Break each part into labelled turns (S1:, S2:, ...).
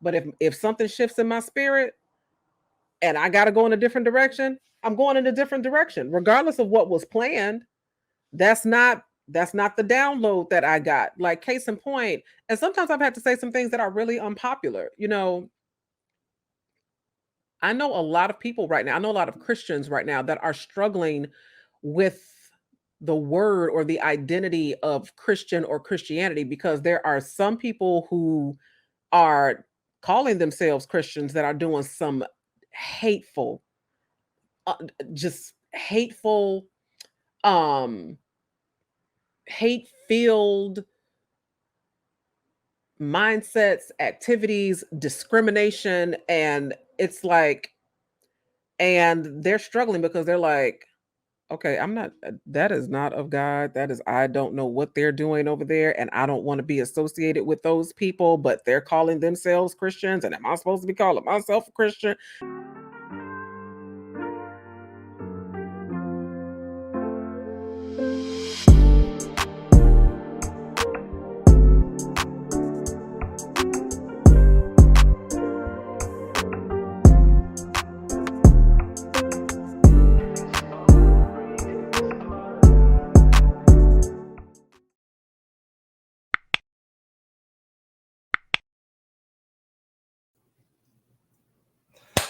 S1: But if something shifts in my spirit and I got to go in a different direction, I'm going in a different direction, regardless of what was planned. That's not that's not the download that I got. Like case in point, and sometimes I've had to say some things that are really unpopular. I know a lot of people right now. I know a lot of Christians right now that are struggling with the word or the identity of Christian or Christianity because there are some people who are calling themselves Christians that are doing some hateful, uh, just hateful, um, hate filled mindsets, activities, discrimination. And it's like, and they're struggling because they're like, okay, I'm not, that is not of God. That is, I don't know what they're doing over there. And I don't want to be associated with those people, but they're calling themselves Christians. And am I supposed to be calling myself a Christian?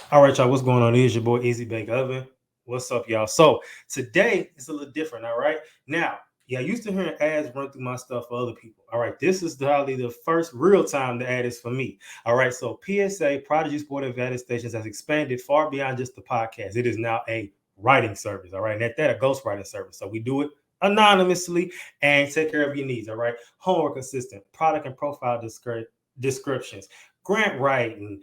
S2: All right, y'all, what's going on? It's your boy Easy Bake Oven. What's up, y'all? So today it's a little different, all right? Now, yeah, I used to hear ads run through my stuff for other people. All right, this is probably the first real time the ad is for me. All right, so P.S.A Prodigy Sport Advantage Stations has expanded far beyond just the podcast. It is now a writing service, all right? And at that, a ghostwriting service. So we do it anonymously and take care of your needs, all right? Homework assistant, product and profile descriptions, grant writing,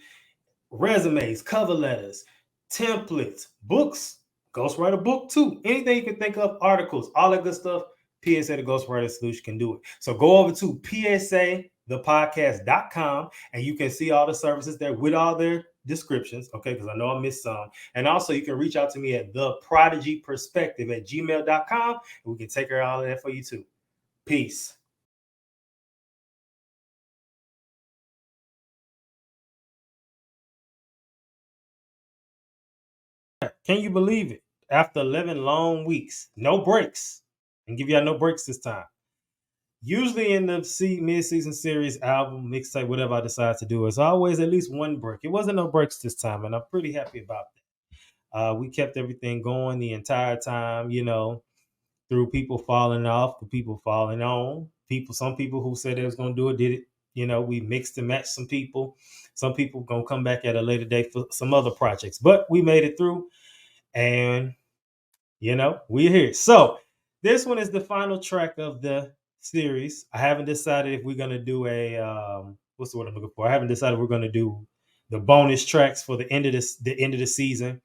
S2: resumes, cover letters, templates, books, ghostwriter book too. Anything you can think of, articles, all that good stuff. PSA the Ghostwriter Solution can do it. So go over to PSAthepodcast.com and you can see all the services there with all their descriptions. Okay, because I know I missed some. And also you can reach out to me at theprodigyperspective@gmail.com and we can take care of all of that for you too. Peace. Can you believe it? After 11 long weeks, no breaks, and give y'all no breaks this time. Usually in the mid-season series, album, mixtape, whatever I decide to do, it's always at least one break. It wasn't no breaks this time, and I'm pretty happy about that. We kept everything going the entire time, through people falling off, the people falling on, some people who said they was going to do it, did it. We mixed and matched some people. Some people going to come back at a later date for some other projects, but we made it through. And, we're here. So this one is the final track of the series. I haven't decided if we're going to do what's the word I'm looking for? I haven't decided we're going to do the bonus tracks for the end of the season.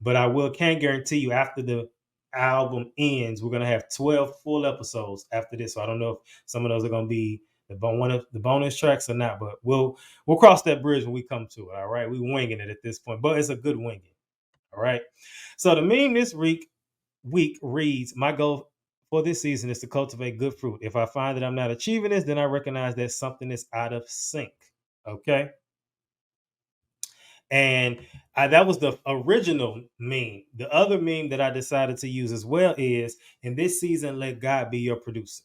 S2: But can't guarantee you after the album ends, we're going to have 12 full episodes after this. So I don't know if some of those are going to be one of the bonus tracks or not, but we'll cross that bridge when we come to it. All right. We're winging it at this point, but it's a good winging. All right. So the meme this week reads, my goal for this season is to cultivate good fruit. If I find that I'm not achieving this, then I recognize that something is out of sync. Okay. And that was the original meme. The other meme that I decided to use as well is, in this season, let God be your producer.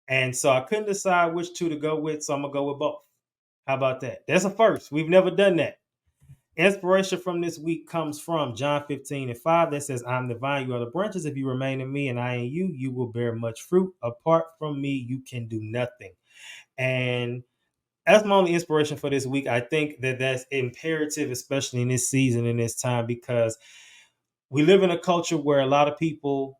S2: And so I couldn't decide which two to go with, so I'm going to go with both. How about that? That's a first. We've never done that. Inspiration from this week comes from John 15:5 that says, I'm the vine, you are the branches. If you remain in me and I in you, you will bear much fruit. Apart from me, you can do nothing. And that's my only inspiration for this week. I think that that's imperative, especially in this season, in this time, because we live in a culture where a lot of people,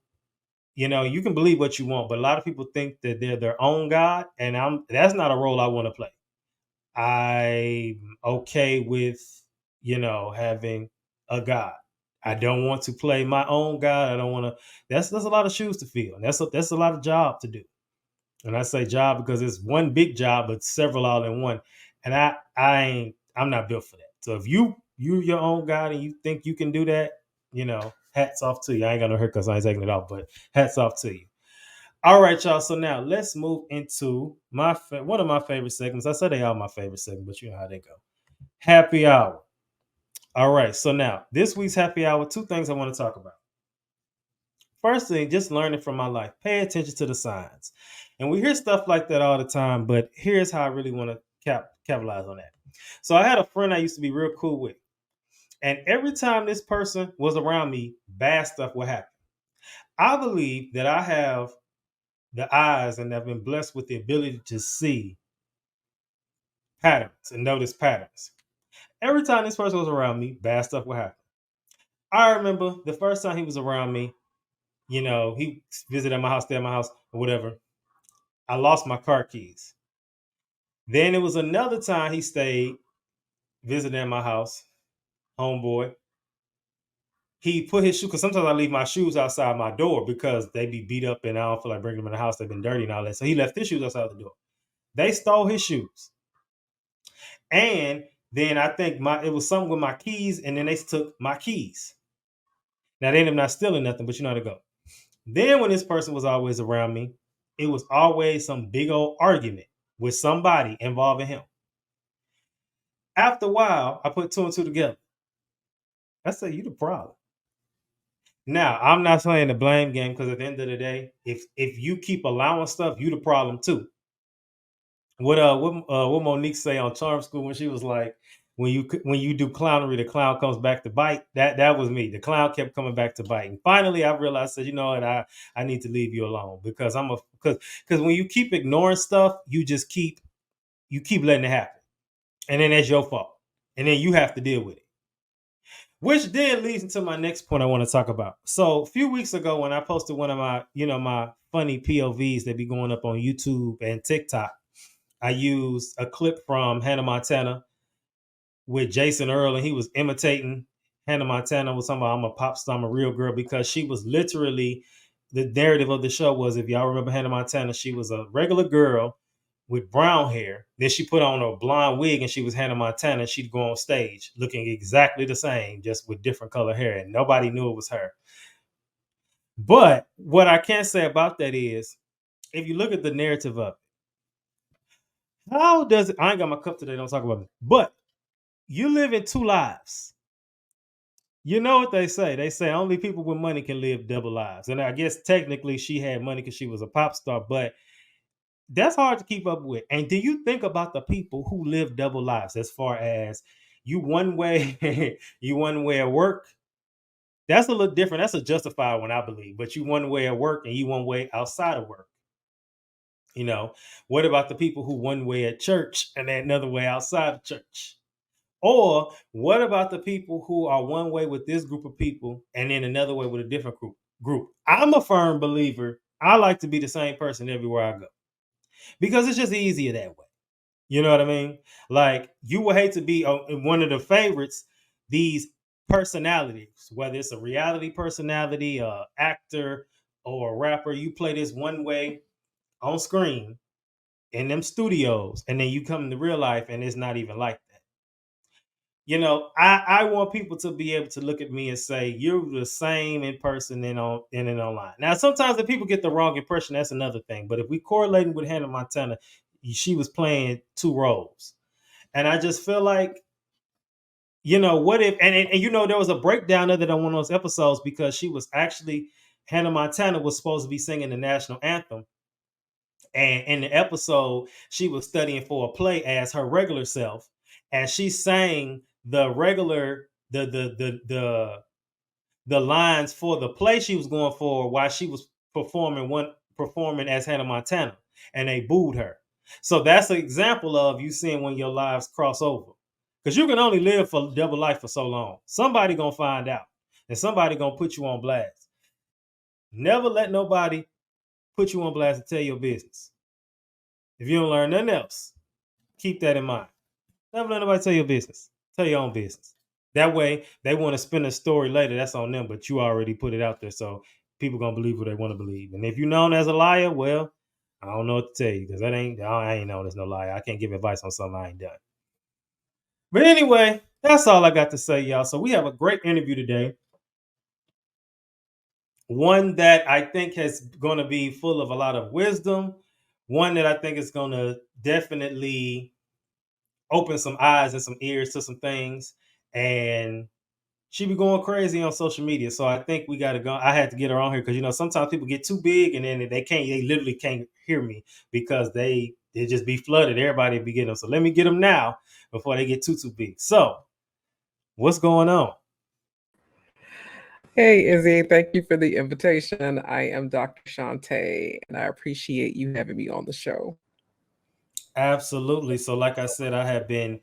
S2: you can believe what you want, but a lot of people think that they're their own God. And that's not a role I want to play. I'm okay with, having a God. I don't want to play my own God. I don't want to. That's a lot of shoes to fill. And that's a lot of job to do. And I say job because it's one big job, but several all in one. And I'm not built for that. So if you're your own God and you think you can do that, hats off to you. I ain't got no hair because I ain't taking it off, but hats off to you. All right, y'all. So now let's move into one of my favorite segments. I said they are my favorite segment, but you know how they go. Happy hour. All right. So now, this week's happy hour, two things I want to talk about. First thing, just learning from my life. Pay attention to the signs. And we hear stuff like that all the time, but here's how I really want to capitalize on that. So I had a friend I used to be real cool with. And every time this person was around me, bad stuff would happen. I believe that I have the eyes and have been blessed with the ability to see patterns and notice patterns. Every time this person was around me, bad stuff would happen. I remember the first time he was around me, he visited my house, stayed at my house, or whatever. I lost my car keys. Then it was another time he stayed, visiting at my house, homeboy. He put his shoe, because sometimes I leave my shoes outside my door because they be beat up and I don't feel like bringing them in the house. They've been dirty and all that. So he left his shoes outside the door. They stole his shoes. And then I think it was something with my keys, and then they took my keys. Now they ended up not stealing nothing, but you know how to go. Then when this person was always around me, it was always some big old argument with somebody involving him. After a while, I put two and two together. I said, you the problem. Now, I'm not playing the blame game, because at the end of the day, if you keep allowing stuff, you the problem too. What Monique say on Charm School when she was like, when you do clownery, the clown comes back to bite. That was me. The clown kept coming back to bite, and finally I realized that, you know what, I need to leave you alone, because because when you keep ignoring stuff, you keep letting it happen, and then that's your fault, and then you have to deal with it. Which then leads into my next point I want to talk about. So a few weeks ago, when I posted one of my funny POVs that be going up on YouTube and TikTok, I used a clip from Hannah Montana with Jason Earl, and he was imitating Hannah Montana, was talking about I'm a pop star, I'm a real girl, because she was literally, the narrative of the show was, if y'all remember Hannah Montana, she was a regular girl with brown hair. Then she put on a blonde wig and she was Hannah Montana. She'd go on stage looking exactly the same, just with different color hair, and nobody knew it was her. But what I can say about that is, if you look at the narrative of it, how does it, I ain't got my cup today, don't talk about it, but you live in two lives. You know what they say? They say only people with money can live double lives. And I guess technically she had money because she was a pop star, but that's hard to keep up with. And do you think about the people who live double lives, as far as you one way, you one way at work? That's a little different. That's a justified one, I believe. But you one way at work and you one way outside of work. What about the people who one way at church and then another way outside of church? Or what about the people who are one way with this group of people and then another way with a different group? I'm a firm believer. I like to be the same person everywhere I go, because it's just easier that way. You know what I mean? Like, you would hate to be one of the favorites, these personalities, whether it's a reality personality, actor, or a rapper. You play this one way on screen in them studios, and then you come into real life and it's not even like that. I want people to be able to look at me and say, you're the same in person and online. Now, sometimes if people get the wrong impression, that's another thing. But if we correlating with Hannah Montana, she was playing two roles. And I just feel like, what if, and there was a breakdown of it on one of those episodes, because she was actually, Hannah Montana was supposed to be singing the national anthem. And in the episode, she was studying for a play as her regular self, and she sang the regular the lines for the play she was going for while she was performing as Hannah Montana, and they booed her. So that's an example of you seeing when your lives cross over, because you can only live for double life for so long. Somebody gonna find out, and somebody gonna put you on blast. Never let nobody put you on blast and tell your business. If you don't learn nothing else, keep that in mind. Never let nobody tell your business. Tell your own business. That way, they want to spin a story later. That's on them, but you already put it out there, so people gonna believe what they want to believe. And if you're known as a liar, well, I don't know what to tell you, because I ain't known as no liar. I can't give advice on something I ain't done. But anyway, that's all I got to say, y'all. So we have a great interview today. One that I think is going to be full of a lot of wisdom. One that I think is going to definitely open some eyes and some ears to some things, and she be going crazy on social media. So I think we got to go. I had to get her on here because sometimes people get too big and then they literally can't hear me because they just be flooded. Everybody be getting them. So let me get them now before they get too big. So what's going on?
S1: Hey, Izzy, thank you for the invitation. I am Dr. Shanté, and I appreciate you having me on the show.
S2: Absolutely. So like I said, I have been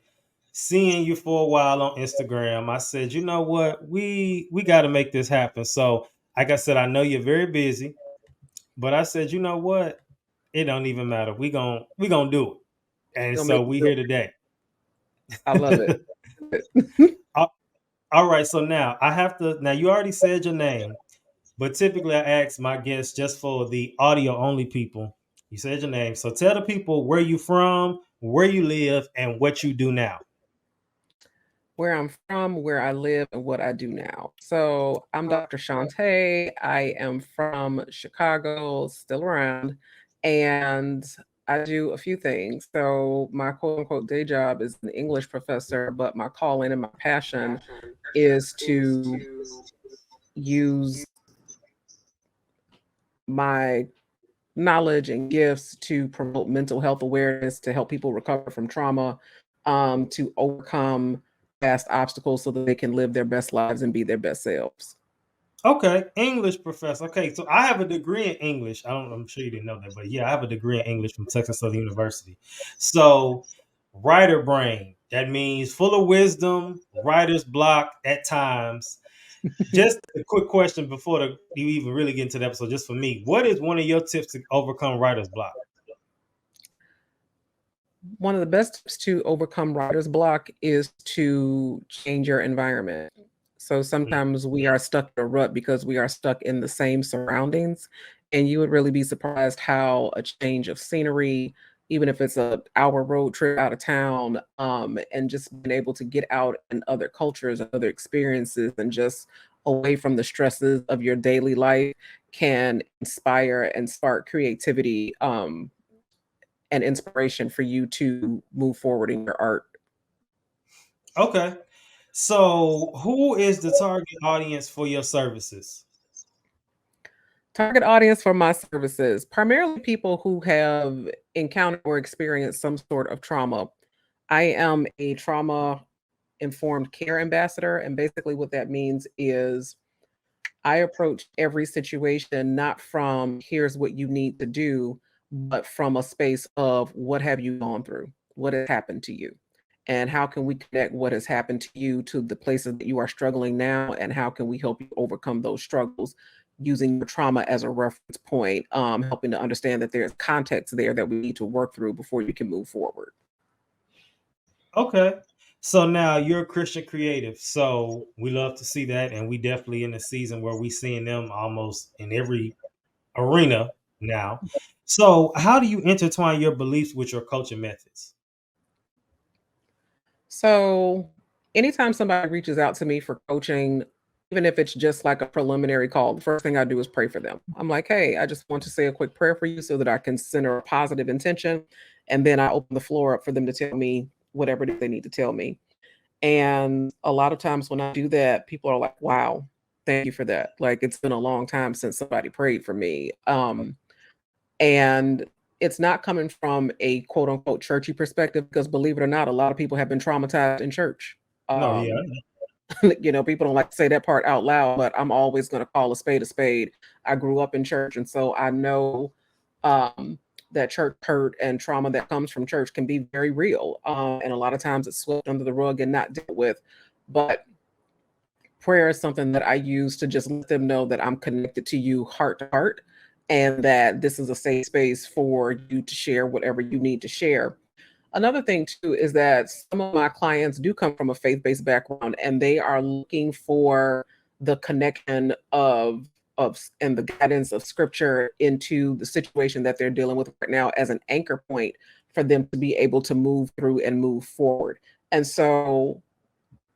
S2: seeing you for a while on Instagram. I said, you know what, we got to make this happen. So like I said, I know you're very busy, but I said, you know what, it don't even matter. We gonna do it. And
S1: You'll
S2: so
S1: make
S2: we
S1: it.
S2: here today.
S1: I love it.
S2: All right. So now I have to. Now you already said your name, but typically I ask my guests just for the audio only people. You said your name, so tell the people where you from, where you live, and what you do now.
S1: Where I'm from, where I live, and what I do now. So I'm Dr. Shanté. I am from Chicago, still around, and I do a few things. So my quote unquote day job is an English professor, but my calling and my passion is to use my knowledge and gifts to promote mental health awareness, to help people recover from trauma, to overcome past obstacles so that they can live their best lives and be their best selves.
S2: Okay, English professor. Okay, so I have a degree in English. I'm sure you didn't know that, but yeah, I have a degree in English from Texas Southern University. So, writer brain. That means full of wisdom, writer's block at times. Just a quick question before you even really get into the episode, just for me. What is one of your tips to overcome writer's block?
S1: One of the best tips to overcome writer's block is to change your environment. So sometimes we are stuck in a rut because we are stuck in the same surroundings. And you would really be surprised how a change of scenery, even if it's an hour road trip out of town, and just being able to get out in other cultures and other experiences and just away from the stresses of your daily life can inspire and spark creativity, and inspiration for you to move forward in your art.
S2: Okay. So, who is the target audience for your services?
S1: Target audience for my services, primarily people who have encountered or experienced some sort of trauma. I am a trauma informed care ambassador, and basically what that means is I approach every situation not from here's what you need to do, but from a space of what have you gone through? What has happened to you? And how can we connect what has happened to you to the places that you are struggling now? And how can we help you overcome those struggles using your trauma as a reference point, helping to understand that there's context there that we need to work through before you can move forward.
S2: Okay. So now you're a Christian creative. So we love to see that. And we definitely in a season where we seeing them almost in every arena now. So how do you intertwine your beliefs with your coaching methods?
S1: So anytime somebody reaches out to me for coaching, even if it's just like a preliminary call, the first thing I do is pray for them. I'm like, hey, I just want to say a quick prayer for you so that I can center a positive intention. And then I open the floor up for them to tell me whatever it is they need to tell me. And a lot of times when I do that, people are like, wow, thank you for that. Like it's been a long time since somebody prayed for me. And it's not coming from a quote unquote churchy perspective because believe it or not, a lot of people have been traumatized in church.
S2: No, yeah.
S1: People don't like to say that part out loud, but I'm always going to call a spade a spade. I grew up in church, and so I know that church hurt and trauma that comes from church can be very real. And a lot of times it's swept under the rug and not dealt with. But prayer is something that I use to just let them know that I'm connected to you heart to heart and that this is a safe space for you to share whatever you need to share. Another thing too is that some of my clients do come from a faith-based background and they are looking for the connection of and the guidance of scripture into the situation that they're dealing with right now as an anchor point for them to be able to move through and move forward. And so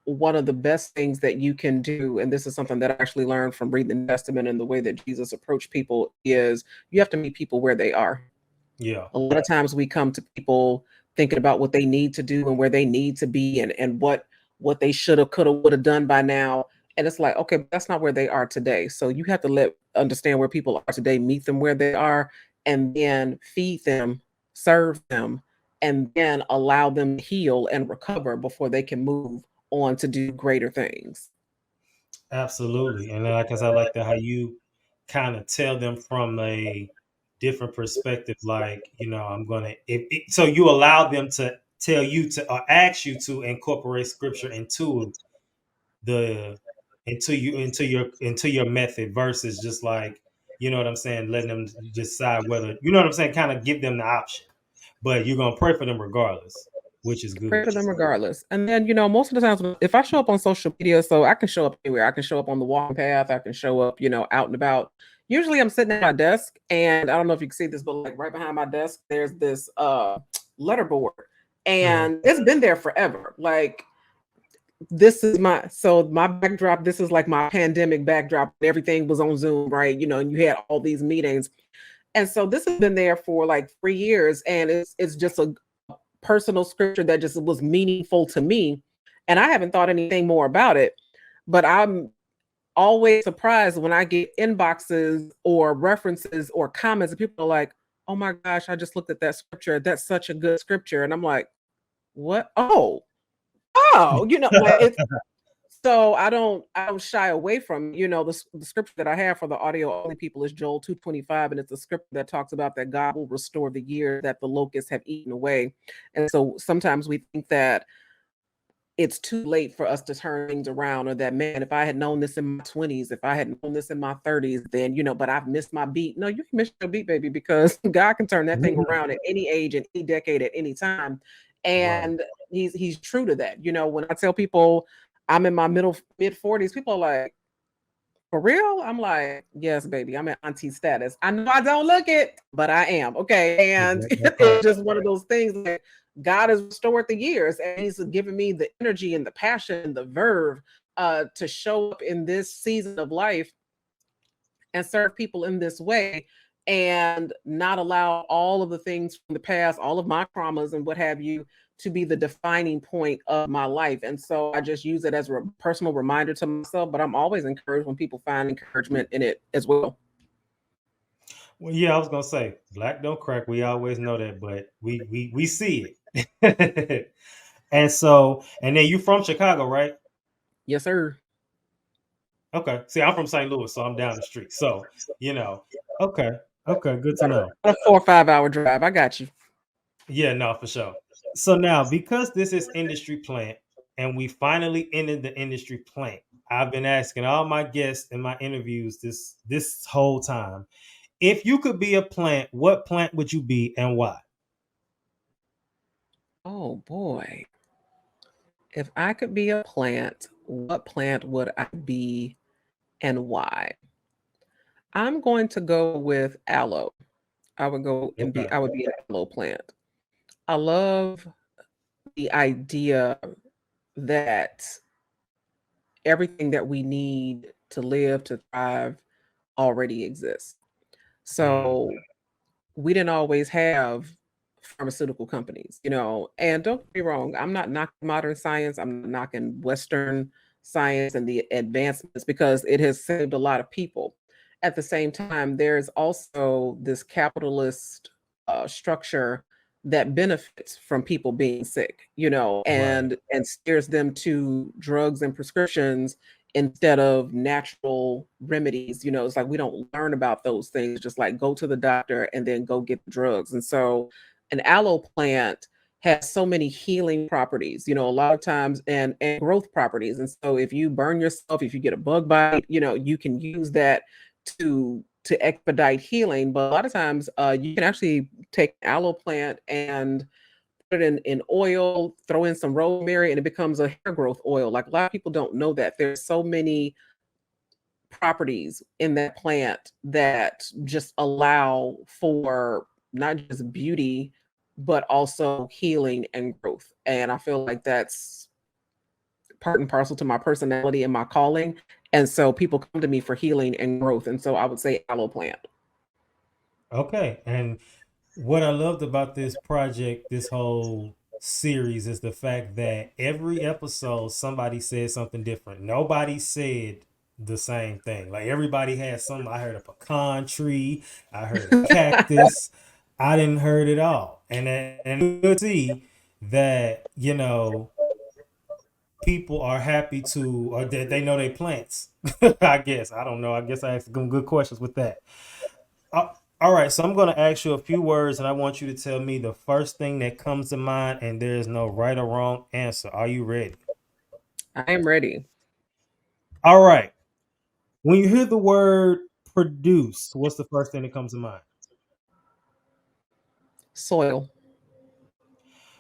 S1: one of the best things that you can do, and this is something that I actually learned from reading the New Testament and the way that Jesus approached people, is you have to meet people where they are.
S2: Yeah.
S1: A lot of times we come to people thinking about what they need to do and where they need to be, and what they should have, could have, would have done by now. And it's like, okay, but that's not where they are today. So you have to understand where people are today, meet them where they are, and then feed them, serve them, and then allow them to heal and recover before they can move on to do greater things.
S2: Absolutely. And like, cause I like that how you kind of tell them from a different perspective. Like, I'm gonna. So you allow them to tell you to or ask you to incorporate scripture the into your method versus just like, you know what I'm saying, letting them decide whether, you know what I'm saying, kind of give them the option. But you're gonna pray for them regardless, which is
S1: Pray
S2: good.
S1: for them regardless. And then, most of the times if I show up on social media, so I can show up anywhere. I can show up on the walking path. I can show up, out and about. Usually I'm sitting at my desk, and I don't know if you can see this, but like right behind my desk, there's this letterboard.
S2: Mhm.
S1: And it's been there forever. Like, this is my backdrop. This is like my pandemic backdrop. Everything was on Zoom, right? And you had all these meetings. And so this has been there for like 3 years. And it's just a personal scripture that just was meaningful to me. And I haven't thought anything more about it. But I'm always surprised when I get inboxes or references or comments, and people are like, oh my gosh, I just looked at that scripture. That's such a good scripture. And I'm like, what? Oh, like it's so I don't shy away from, the scripture that I have for the audio only people is Joel 2:25, and it's a scripture that talks about that God will restore the year that the locusts have eaten away. And so sometimes we think that it's too late for us to turn things around, or that, man, if I had known this in my 20s, if I had known this in my 30s, then, but I've missed my beat. No, you can miss your beat, baby, because God can turn that thing around at any age, at any decade, at any time.
S2: Right.
S1: And he's true to that. When I tell people I'm in my mid 40s, people are like, for real? I'm like, yes, baby, I'm at auntie status. I know I don't look it, but I am. Okay. And
S2: That
S1: it's
S2: part.
S1: just one of those things that God has restored the years, and he's given me the energy and the passion and the verve to show up in this season of life and serve people in this way, and not allow all of the things from the past, all of my traumas and what have you, to be the defining point of my life. And so I just use it as a personal reminder to myself, but I'm always encouraged when people find encouragement in it as well.
S2: Well, yeah, I was gonna say black don't crack. We always know that, but we see it. And then you from Chicago, right?
S1: Yes, sir.
S2: Okay. See, I'm from St. Louis, so I'm down the street. So, you know, okay. Okay, good to know.
S1: A 4 or 5 hour drive. I got you.
S2: Yeah, no, for sure. So now, because this is industry plant and we finally ended the industry plant, I've been asking all my guests in my interviews this whole time, if you could be a plant, what plant would you be and why?
S1: Oh boy. If I could be a plant, what plant would I be and why? I'm going to go with aloe.
S2: Okay.
S1: I would be an aloe plant. I love the idea that everything that we need to live, to thrive, already exists.
S2: Mm,
S1: So we didn't always have pharmaceutical companies, and don't get me wrong, I'm not knocking modern science, I'm not knocking Western science and the advancements, because it has saved a lot of people. At the same time, there's also this capitalist structure that benefits from people being sick,
S2: right.
S1: and steers them to drugs and prescriptions instead of natural remedies. It's like we don't learn about those things, just like go to the doctor and then go get the drugs. And so an aloe plant has so many healing properties, a lot of times, and growth properties. And so if you burn yourself, if you get a bug bite, you can use that to expedite healing. But a lot of times you can actually take an aloe plant and put it in oil, throw in some rosemary, and it becomes a hair growth oil. Like, a lot of people don't know that there's so many properties in that plant that just allow for not just beauty, but also healing and growth. And I feel like that's part and parcel to my personality and my calling. And so people come to me for healing and growth. And so I would say aloe plant.
S2: Okay. And What I loved about this project, this whole series, is the fact that every episode somebody said something different. Nobody said the same thing. Like everybody had some. I heard a pecan tree. I heard a cactus. I didn't heard it all, and you could see that people are happy to, or that they know they plants. I guess I don't know. I guess I asked some good questions with that. Uh, all right, so I'm going to ask you a few words, and I want you to tell me the first thing that comes to mind, and there is no right or wrong answer. Are you ready?
S1: I am ready.
S2: All right. When you hear the word produce, what's the first thing that comes to mind?
S1: Soil,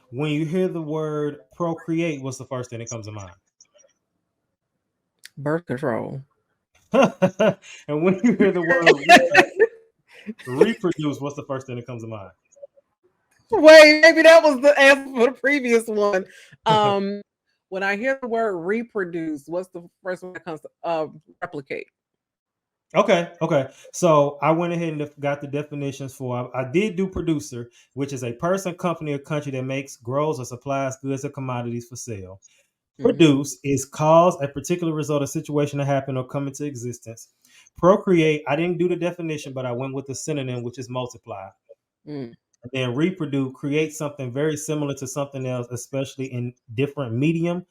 S2: When you hear the word procreate, what's the first thing that comes to mind?
S1: birth control.
S2: And when you hear the word reproduce, what's the first thing that comes to mind?
S1: Wait, maybe that was the answer for the previous one. Um, when I hear the word reproduce, what's the first one that comes to replicate?
S2: Okay. So I went ahead and got the definitions for. I did do producer, which is a person, company, or country that makes, grows, or supplies goods or commodities for sale.
S1: Mm-hmm.
S2: Produce is cause a particular result or situation to happen or come into existence. Procreate, I didn't do the definition, but I went with the synonym, which is multiply.
S1: Mm.
S2: And then reproduce, create something very similar to something else, especially in different medium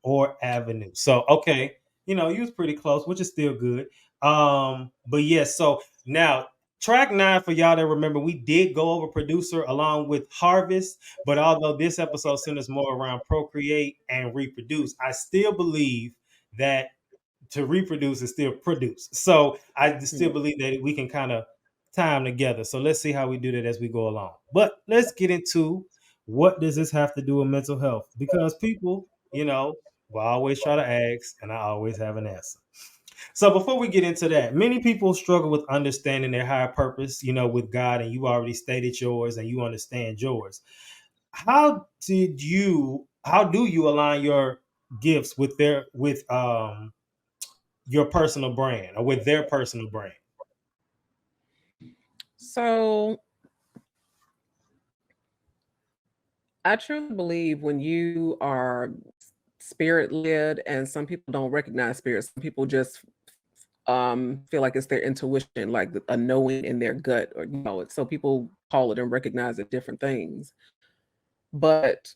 S2: or avenue. So okay, you was pretty close, which is still good. But yes, so now track 9, for y'all that remember, we did go over producer along with harvest, but although this episode centers more around procreate and reproduce, I still believe that to reproduce is still produce. So I still
S1: Mm.
S2: believe that we can kind of tie them together. So let's see how we do that as we go along. But let's get into, what does this have to do with mental health? Because people, will always try to ask, and I always have an answer. So before we get into that, many people struggle with understanding their higher purpose, with God, and you already stated yours and you understand yours. How do you align your gifts with your personal brand, or with their personal brand?
S1: So I truly believe when you are spirit led, and some people don't recognize spirit, some people just feel like it's their intuition, like a knowing in their gut, or it. So people call it and recognize it different things. But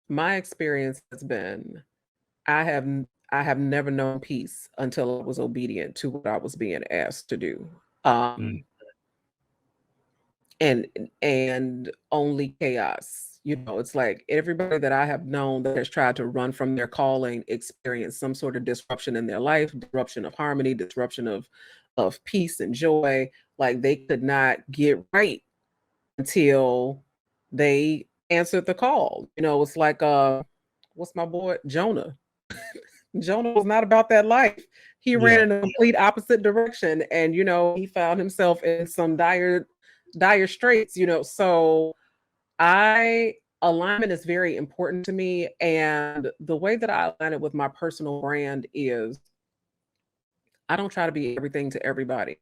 S1: my experience has been I have never known peace until I was obedient to what I was being asked to do.
S2: Mm,
S1: Um and and only chaos. It's like everybody that I have known that has tried to run from their calling experienced some sort of disruption in their life, disruption of harmony, disruption of peace and joy. Like they could not get right until they answered the call. It's like what's my boy Jonah? Jonah was not about that life. He ran
S2: yeah.
S1: in a complete opposite direction, and he found himself in some dire straits. So I alignment is very important to me, and the way that I align it with my personal brand is I don't try to be everything to everybody.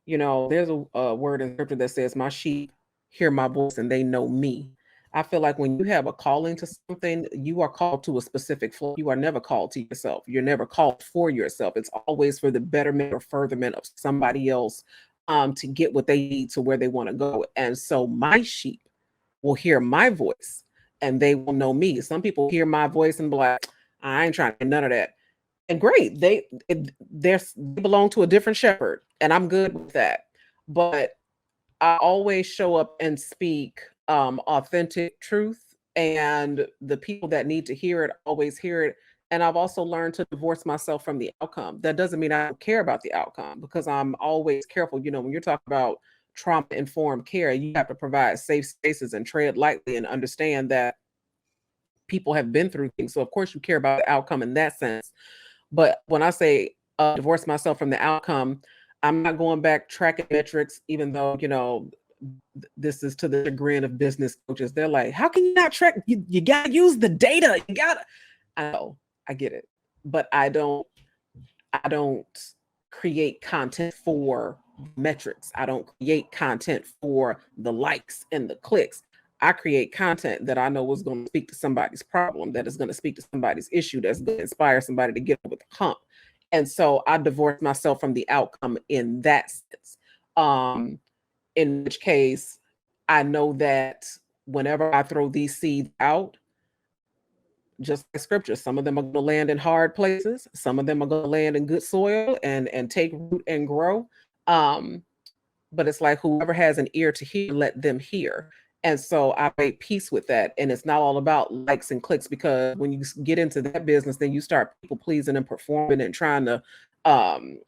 S1: There's a word in scripture that says, "My sheep hear my voice and they know me." I feel like when you have a calling to something, you are called to a specific flow. You are never called to yourself. You're never called for yourself. It's always for the betterment or furtherment of somebody else, to get what they need to where they want to go. And so my sheep will hear my voice and they will know me. Some people hear my voice and be like, I ain't trying to none of that. And great, they belong to a different shepherd, and I'm good with that. But I always show up and speak authentic truth, and the people that need to hear it always hear it. And I've also learned to divorce myself from the outcome. That doesn't mean I don't care about the outcome, because I'm always careful. When you're talking about trauma informed care, you have to provide safe spaces and tread lightly and understand that people have been through things. So, of course, you care about the outcome in that sense. But when I say divorce myself from the outcome, I'm not going back tracking metrics, even though, this is to the chagrin of business coaches. They're like, how can you not track? You got to use the data. You got to. I know, I get it. But I don't create content for metrics. I don't create content for the likes and the clicks. I create content that I know is going to speak to somebody's problem, that is going to speak to somebody's issue, that's going to inspire somebody to get over the hump. And so I divorce myself from the outcome in that sense. Um, in which case, I know that whenever I throw these seeds out, just like scripture, some of them are going to land in hard places, some of them are going to land in good soil and take root and grow. Um, but it's like whoever has an ear to hear, let them hear. And so I made peace with that. And it's not all about likes and clicks, because when you get into that business, then you start people pleasing and performing and trying to um,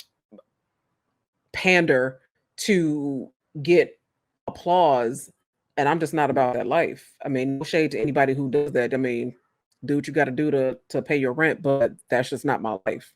S1: pander to get applause. And I'm just not about that life. I mean, no shade to anybody who does that. I mean, do what you got to do to pay your rent, but that's just not my life.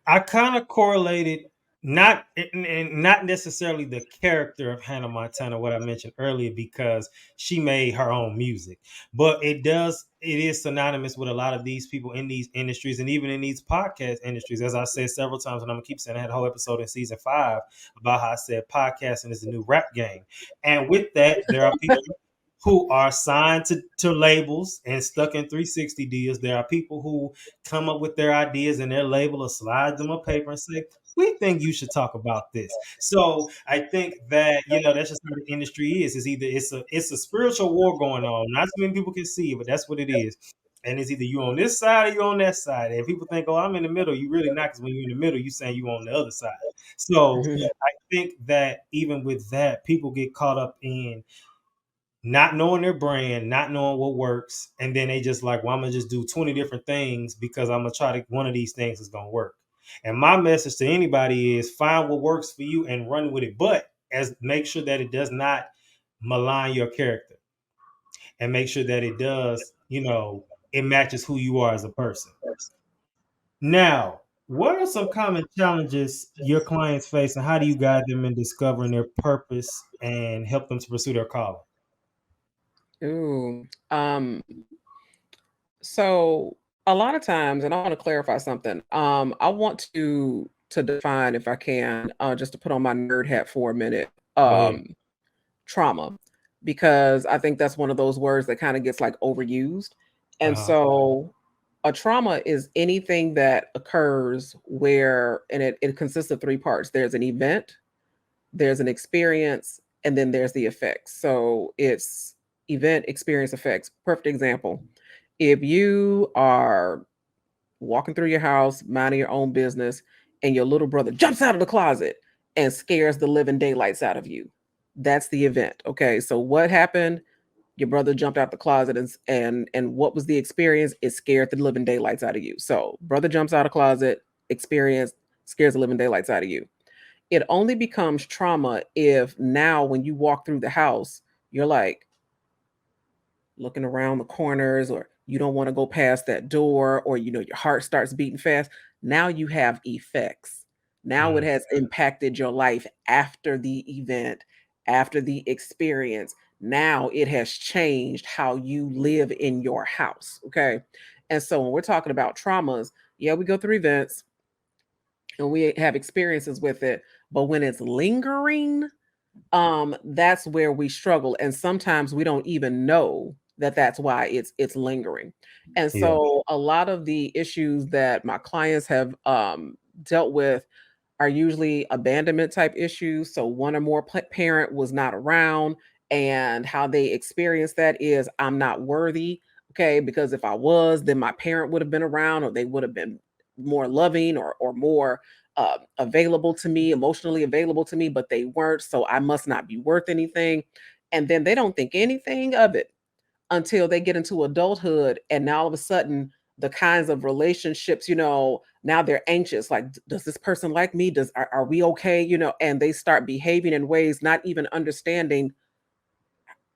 S2: I kind of correlated, not and not necessarily the character of Hannah Montana, what I mentioned earlier, because she made her own music, but it is synonymous with a lot of these people in these industries, and even in these podcast industries. As I said several times, and I'm gonna keep saying, I had a whole episode in season 5 about how I said podcasting is the new rap game, and with that, there are people who are signed to labels and stuck in 360 deals. There are people who come up with their ideas and their label will slide them a paper and say, we think you should talk about this. So I think that, that's just how the industry is. It's either it's a spiritual war going on. Not so many people can see it, but that's what it is. And it's either you on this side or you on that side. And people think, oh, I'm in the middle. You really not, because when you're in the middle, you saying you on the other side. So I think that even with that, people get caught up in not knowing their brand, not knowing what works, and then they just like, well, I'm gonna just do 20 different things because I'm gonna try to, one of these things is gonna work. And my message to anybody is find what works for you and run with it, but as make sure that it does not malign your character, and make sure that it does, it matches who you are as a person. Now, what are some common challenges your clients face, and how do you guide them in discovering their purpose and help them to pursue their calling?
S1: Ooh. So a lot of times, and I want to clarify something. I want to define, if I can, just to put on my nerd hat for a minute,
S2: Go ahead.
S1: trauma, because I think that's one of those words that kind of gets like overused. And
S2: Uh-huh.
S1: so a trauma is anything that occurs where, and it consists of three parts. There's an event, there's an experience, and then there's the effects. So it's event, experience, effects. Perfect example. If you are walking through your house, minding your own business, and your little brother jumps out of the closet and scares the living daylights out of you, that's the event. Okay, so what happened? Your brother jumped out the closet, and what was the experience? It scared the living daylights out of you. So brother jumps out of closet, experience scares the living daylights out of you. It only becomes trauma if now when you walk through the house, you're like looking around the corners, or you don't want to go past that door, or your heart starts beating fast. Now you have effects. Now it
S2: Mm.
S1: has impacted your life after the event, after the experience. Now it has changed how you live in your house. Okay. And so when we're talking about traumas, yeah, we go through events and we have experiences with it, but when it's lingering, that's where we struggle, and sometimes we don't even know that that's why it's lingering. And
S2: Yeah.
S1: so a lot of the issues that my clients have dealt with are usually abandonment type issues. So one or more parent was not around, and how they experience that is, I'm not worthy. Okay, because if I was, then my parent would have been around, or they would have been more loving, or more available to me, emotionally available to me, but they weren't. So I must not be worth anything. And then they don't think anything of it until they get into adulthood. And now all of a sudden, the kinds of relationships, now they're anxious. Like, does this person like me? Are we okay? And they start behaving in ways not even understanding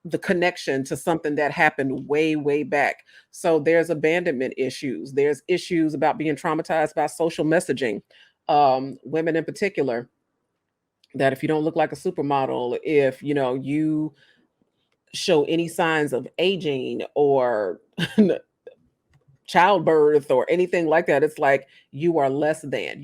S1: the connection to something that happened way, way back. So there's abandonment issues. There's issues about being traumatized by social messaging. Women in particular, that if you don't look like a supermodel, if you show any signs of aging, or childbirth or anything like that. It's like you are less than,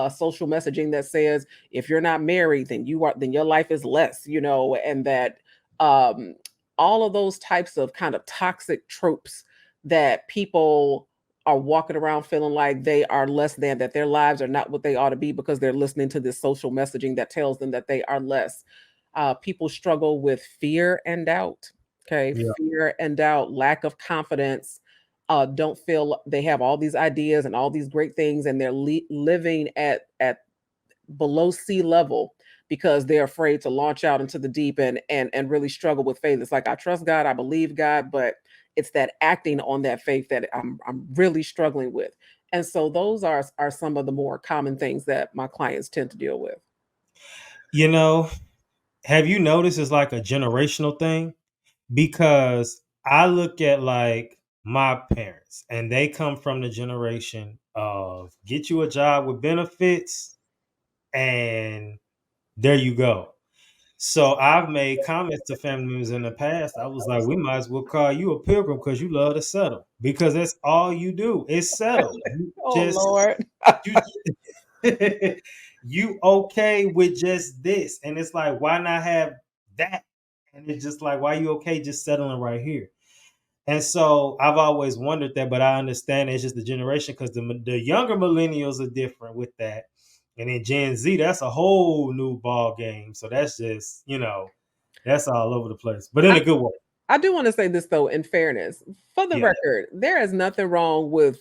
S1: social messaging that says if you're not married, then your life is less, and that um all of those types of kind of toxic tropes that people are walking around feeling like they are less than, that their lives are not what they ought to be because they're listening to this social messaging that tells them that they are less. People struggle with fear and doubt. Okay,
S2: Yeah.
S1: fear and doubt, lack of confidence, don't feel they have all these ideas and all these great things, and they're living at below sea level because they're afraid to launch out into the deep and really struggle with faith. It's like I trust God, I believe God, but it's that acting on that faith that I'm really struggling with. And so those are some of the more common things that my clients tend to deal with.
S2: You know, have you noticed it's like a generational thing? Because I look at like my parents and they come from the generation of get you a job with benefits and there you go. So I've made comments to family members in the past. I was like, we might as well call you a pilgrim because you love to settle. Because that's all you do is settle. You
S1: Oh
S2: just
S1: Lord.
S2: you you okay with just this. And it's like, why not have that? And it's just like, why you okay just settling right here? And so I've always wondered that, but I understand it's just the generation because the younger millennials are different with that. And then Gen Z, that's a whole new ball game. So that's just, that's all over the place, but in
S1: I
S2: a good way.
S1: I do want to say this though, in fairness, for the
S2: Yeah.
S1: record, there is nothing wrong with,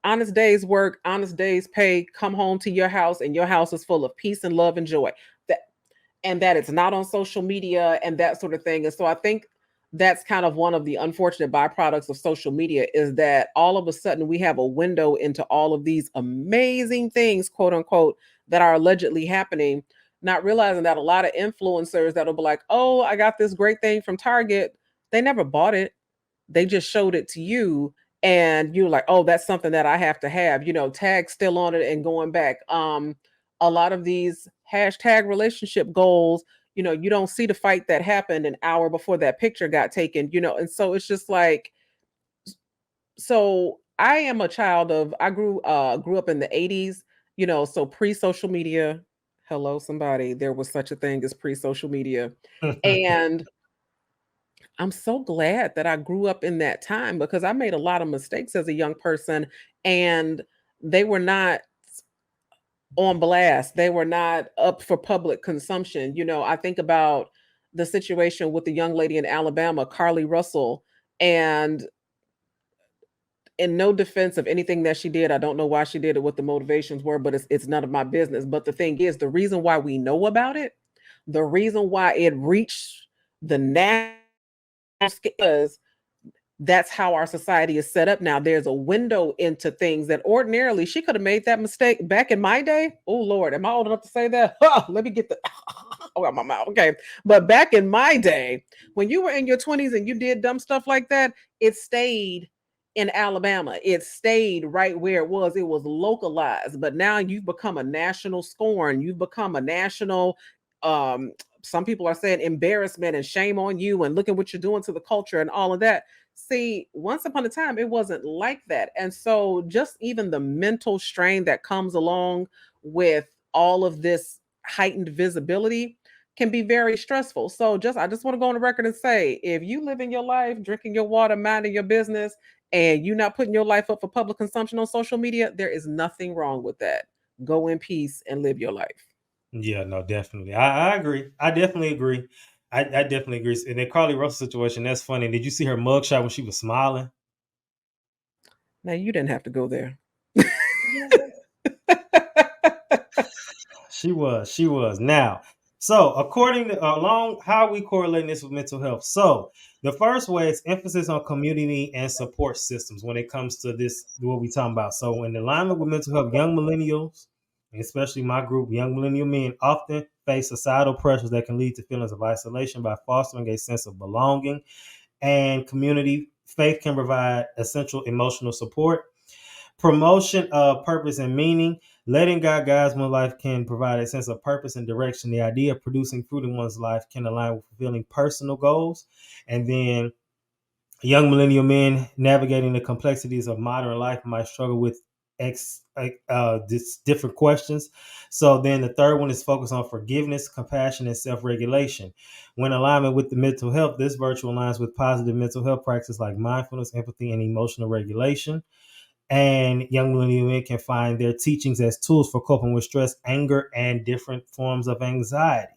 S1: honest days work, honest days pay, come home to your house and your house is full of peace and love and joy. That and that it's not on social media and that sort of thing. And so I think that's kind of one of the unfortunate byproducts of social media is that all of a sudden we have a window into all of these amazing things, quote unquote, that are allegedly happening, not realizing that a lot of influencers that'll be like, oh, I got this great thing from Target. They never bought it. They just showed it to you. And you're like, oh, that's something that I have to have, tag still on it and going back. A lot of these hashtag relationship goals, you don't see the fight that happened an hour before that picture got taken, and so it's just like, so I am a child of I grew up in the 80s, so pre-social media. Hello, somebody. There was such a thing as pre-social media. And I'm so glad that I grew up in that time because I made a lot of mistakes as a young person and they were not on blast. They were not up for public consumption. I think about the situation with the young lady in Alabama, Carly Russell, and in no defense of anything that she did, I don't know why she did it, what the motivations were, but it's none of my business. But the thing is, the reason why we know about it, the reason why it reached the national scale, that's how our society is set up now. There's a window into things that ordinarily she could have made that mistake back in my day. Oh Lord, am I old enough to say that? Let me get the oh out my mouth. Okay. But back in my day, when you were in your 20s and you did dumb stuff like that, it stayed in Alabama. It stayed right where it was. It was localized. But now you've become a national scorn. You've become a national some people are saying embarrassment and shame on you and look at what you're doing to the culture and all of that. See, once upon a time, it wasn't like that. And so, just even the mental strain that comes along with all of this heightened visibility can be very stressful. So, I just want to go on the record and say if you live in your life, drinking your water, minding your business, and you're not putting your life up for public consumption on social media, there is nothing wrong with that. Go in peace and live your life.
S2: Yeah, no, definitely. I agree. I definitely agree. I definitely agree. In the Carly Russell situation, that's funny. Did you see her mugshot when she was smiling?
S1: Now, you didn't have to go there.
S2: She was. She was. Now, so according to along how we correlate this with mental health. So the first way is emphasis on community and support systems when it comes to this, what we talking about. So in alignment with mental health, young millennials, and especially my group, young millennial men, often face societal pressures that can lead to feelings of isolation. By fostering a sense of belonging and community, faith can provide essential emotional support. Promotion of purpose and meaning. Letting God guide one's life can provide a sense of purpose and direction. The idea of producing fruit in one's life can align with fulfilling personal goals. And then Young millennial men navigating the complexities of modern life might struggle with different questions. So then the third one is focused on forgiveness, compassion, and self-regulation. When alignment with the mental health, this virtue aligns with positive mental health practices like mindfulness, empathy, and emotional regulation. And young millennial men can find their teachings as tools for coping with stress, anger, and different forms of anxiety.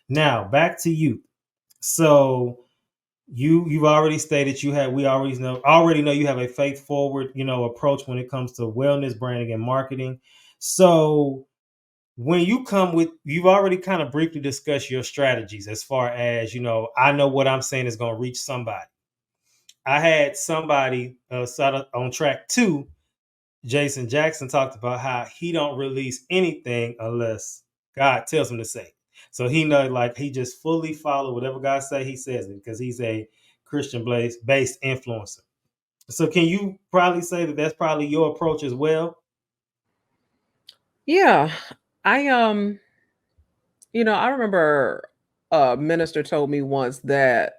S2: Now, back to you. So you've already stated we already know you have a faith forward approach when it comes to wellness, branding, and marketing. So when you've already kind of briefly discussed your strategies as far as I know what I'm saying is going to reach somebody. I had somebody started on track 2. Jason Jackson talked about how he don't release anything unless God tells him to say. So he knows, like, he just fully follow whatever God say. He says it because he's a Christian based influencer. So can you probably say that that's probably your approach as well?
S1: Yeah. I I remember a minister told me once that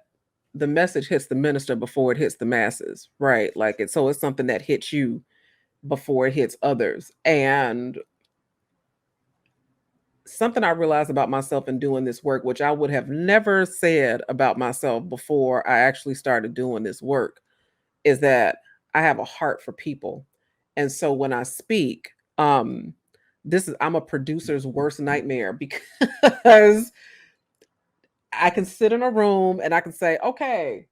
S1: the message hits the minister before it hits the masses, right? Like it's something that hits you before it hits others. And something I realized about myself in doing this work, which I would have never said about myself before I actually started doing this work, is that I have a heart for people. And so when I speak, I'm a producer's worst nightmare because I can sit in a room and I can say, okay,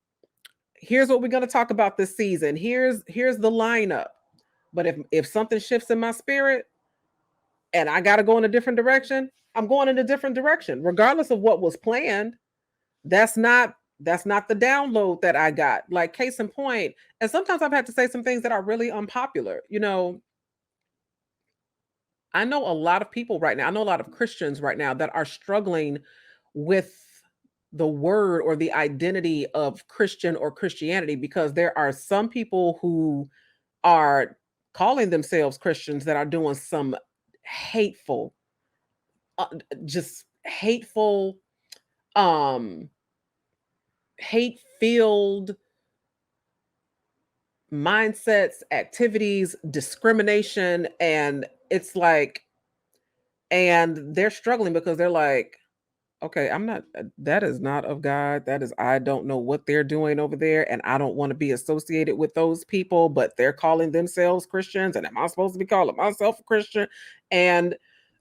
S1: here's what we're going to talk about this season. Here's the lineup. But if something shifts in my spirit and I got to go in a different direction, I'm going in a different direction, regardless of what was planned. That's not that's not the download that I got. Like case in point, and sometimes I've had to say some things that are really unpopular. I know a lot of people right now. I know a lot of Christians right now that are struggling with the word or the identity of Christian or Christianity because there are some people who are calling themselves Christians that are doing some hateful, uh, just hateful, um, hate filled mindsets, activities, discrimination. And it's like, and they're struggling because they're like, okay, I'm not, that is not of God. That is, I don't know what they're doing over there. And I don't want to be associated with those people, but they're calling themselves Christians. And am I supposed to be calling myself a Christian? And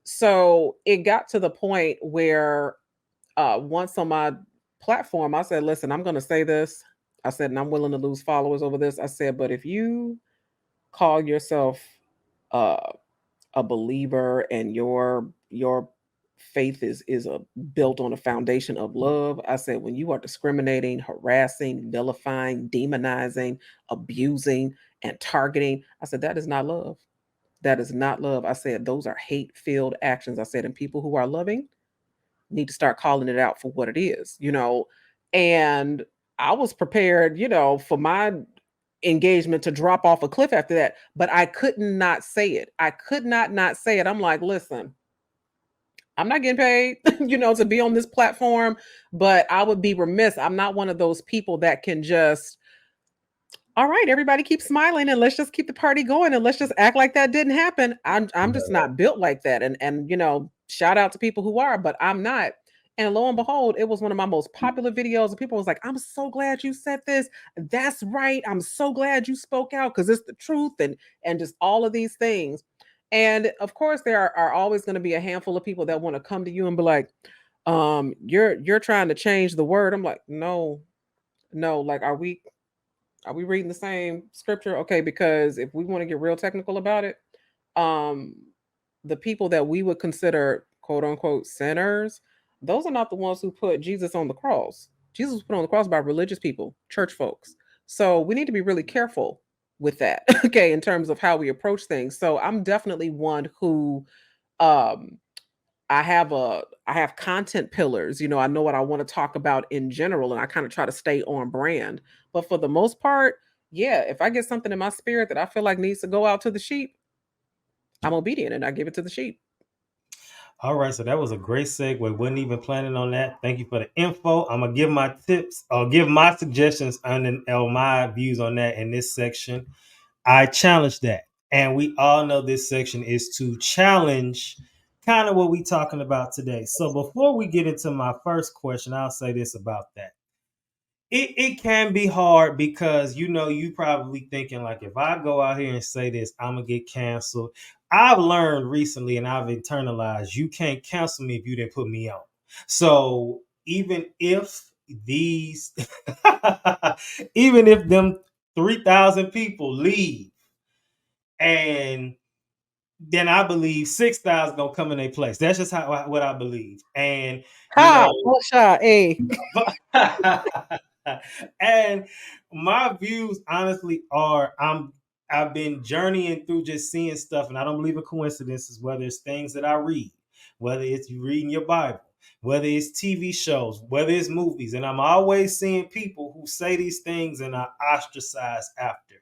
S1: so it got to the point where once on my platform, I said, listen, I'm going to say this. I said, and I'm willing to lose followers over this. I said, but if you call yourself uh, a believer and your faith is a built on a foundation of love, I said, when you are discriminating, harassing, vilifying, demonizing, abusing, and targeting, I said, that is not love. That is not love. I said, those are hate filled actions. I said, and people who are loving need to start calling it out for what it is. And I was prepared, for my engagement to drop off a cliff after that, but I could not say it. I could not say it. I'm like, listen, I'm not getting paid, to be on this platform, but I would be remiss. I'm not one of those people that can just, all right, everybody keep smiling and let's just keep the party going and let's just act like that didn't happen. I'm just not built like that. And shout out to people who are, but I'm not. And lo and behold, it was one of my most popular videos. And people was like, I'm so glad you said this. That's right. I'm so glad you spoke out because it's the truth and just all of these things. And of course, there are always going to be a handful of people that want to come to you and be like, you're trying to change the word. I'm like, no, no, like are we reading the same scripture? Okay, because if we want to get real technical about it, um, the people that we would consider quote unquote sinners, those are not the ones who put Jesus on the cross. Jesus was put on the cross by religious people, church folks. So we need to be really careful with that, okay, in terms of how we approach things. So I'm definitely one who um I have content pillars. I know what I want to talk about in general and I kind of try to stay on brand. But for the most part, yeah, if I get something in my spirit that I feel like needs to go out to the sheep, I'm obedient and I give it to the sheep.
S2: All right, so that was a great segue. Wasn't even planning on that. Thank you for the info. I'm gonna give my tips or give my suggestions or my views on that in this section. I challenge that, and we all know this section is to challenge kind of what we talking about today. So before we get into my first question, I'll say this about that. It can be hard because you probably thinking like, if I go out here and say this, I'm gonna get canceled. I've learned recently and I've internalized, you can't cancel me if you didn't put me on. So even if these even if them 3,000 people leave, and then I believe 6,000 gonna come in their place. That's just what I believe. And you
S1: Ha!
S2: know,
S1: What shot? Hey.
S2: and my views honestly are, I've been journeying through just seeing stuff, and I don't believe in coincidences, whether it's things that I read, whether it's you reading your Bible, whether it's TV shows, whether it's movies, and I'm always seeing people who say these things and are ostracized after.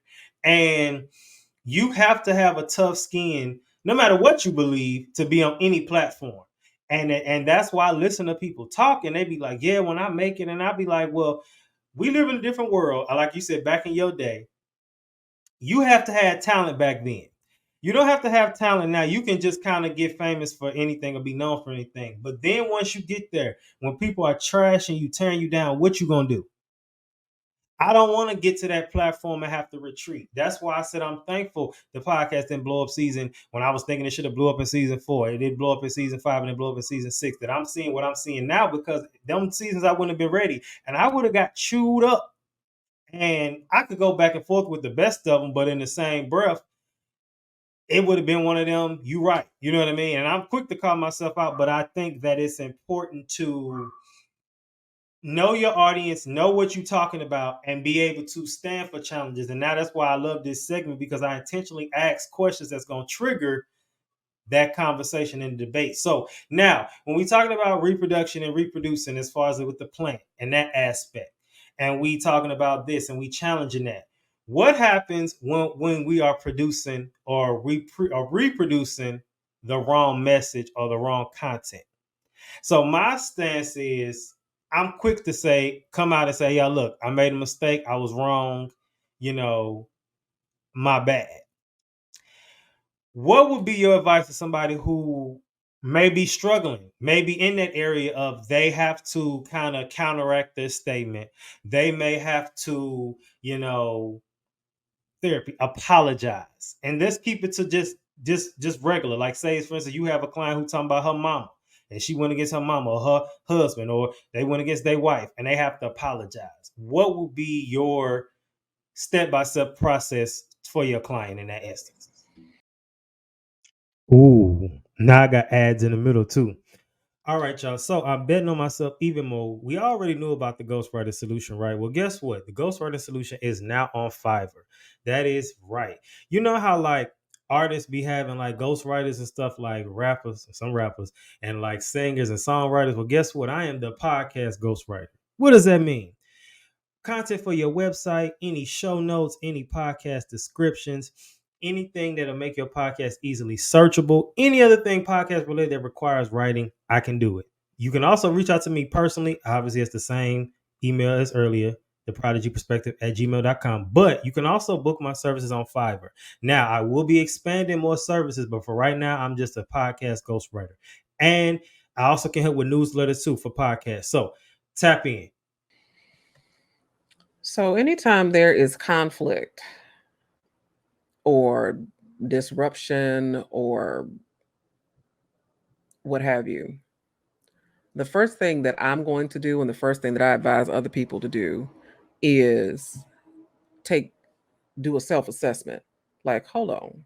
S2: And you have to have a tough skin, no matter what you believe, to be on any platform. And that's why I listen to people talk, and they be like, yeah, when I make it, and I be like, well, we live in a different world. Like you said, back in your day, you have to have talent back then. You don't have to have talent now. You can just kind of get famous for anything or be known for anything. But then once you get there, when people are trashing you, tearing you down, what you gonna do? I don't want to get to that platform and have to retreat. That's why I said I'm thankful the podcast didn't blow up season when I was thinking it should have blew up in season 4. It did blow up in season 5 and it blew up in season 6. That I'm seeing what I'm seeing now, because them seasons I wouldn't have been ready and I would have got chewed up. And I could go back and forth with the best of them, but in the same breath, it would have been one of them. You right. You know what I mean? And I'm quick to call myself out, but I think that it's important to know your audience, know what you're talking about, and be able to stand for challenges. And now that's why I love this segment, because I intentionally ask questions that's going to trigger that conversation and debate. So now, when we're talking about reproduction and reproducing, as far as with the plant and that aspect, and we talking about this and we challenging that, what happens when we are producing or reproducing the wrong message or the wrong content? So my stance is, I'm quick to say, come out and say, yeah, look, I made a mistake. I was wrong. You know, my bad. What would be your advice to somebody who may be struggling, maybe in that area of they have to kind of counteract this statement? They may have to, therapy, apologize. And let's keep it to just regular. Like, say, for instance, you have a client who talking about her mama, and she went against her mama or her husband, or they went against their wife, and they have to apologize. What would be your step-by-step process for your client in that instance? Ooh, now I got ads in the middle too. All right, y'all. So I'm betting on myself even more. We already knew about the ghostwriter solution, right? Well, guess what? The ghostwriter solution is now on Fiverr. That is right. You know how like artists be having like ghostwriters and stuff, like rappers, some rappers, and like singers and songwriters. Well, guess what? I am the podcast ghostwriter. What does that mean? Content for your website, any show notes, any podcast descriptions, anything that'll make your podcast easily searchable, any other thing podcast related that requires writing, I can do it. You can also reach out to me personally. Obviously, it's the same email as earlier, theprodigyperspective@gmail.com. But you can also book my services on Fiverr. Now, I will be expanding more services, but for right now, I'm just a podcast ghostwriter. And I also can help with newsletters too for podcasts. So tap in.
S1: So anytime there is conflict or disruption or what have you, the first thing that I'm going to do, and the first thing that I advise other people to do, is take do a self-assessment. Like, hold on,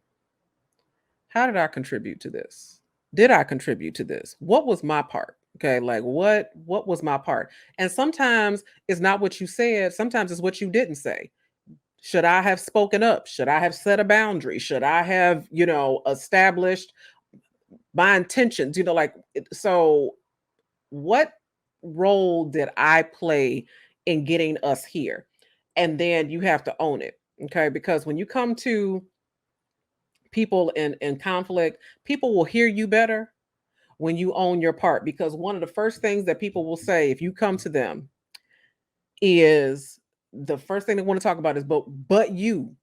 S1: how did I contribute to this? Did I contribute to this? What was my part? Okay, like what was my part? And sometimes it's not what you said, sometimes it's what you didn't say. Should I have spoken up? Should I have set a boundary? Should I have, established my intentions? So what role did I play in getting us here? And then you have to own it. Okay, because when you come to people in conflict, people will hear you better when you own your part, because one of the first things that people will say if you come to them is the first thing they want to talk about is but you.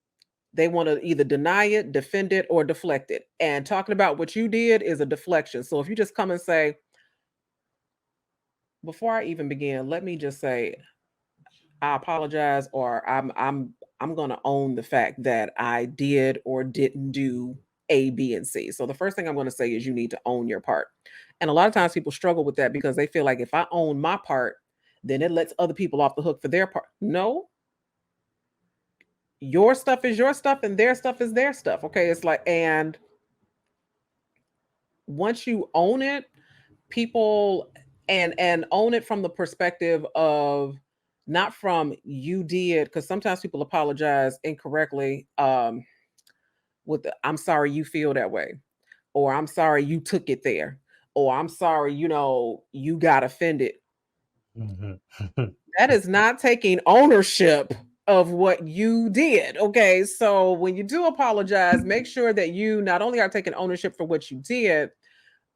S1: They want to either deny it, defend it, or deflect it. And talking about what you did is a deflection. So if you just come and say, before I even begin, let me just say I apologize, or I'm gonna own the fact that I did or didn't do A, B, and C. So the first thing I'm gonna say is you need to own your part. And a lot of times people struggle with that because they feel like if I own my part, then it lets other people off the hook for their part. No, your stuff is your stuff and their stuff is their stuff. Okay. It's like, and once you own it, people and own it from the perspective of not from you did, because sometimes people apologize incorrectly, with the, I'm sorry you feel that way, or I'm sorry you took it there, or I'm sorry, you got offended.
S2: Mhm.
S1: That is not taking ownership of what you did. Okay. So when you do apologize, make sure that you not only are taking ownership for what you did,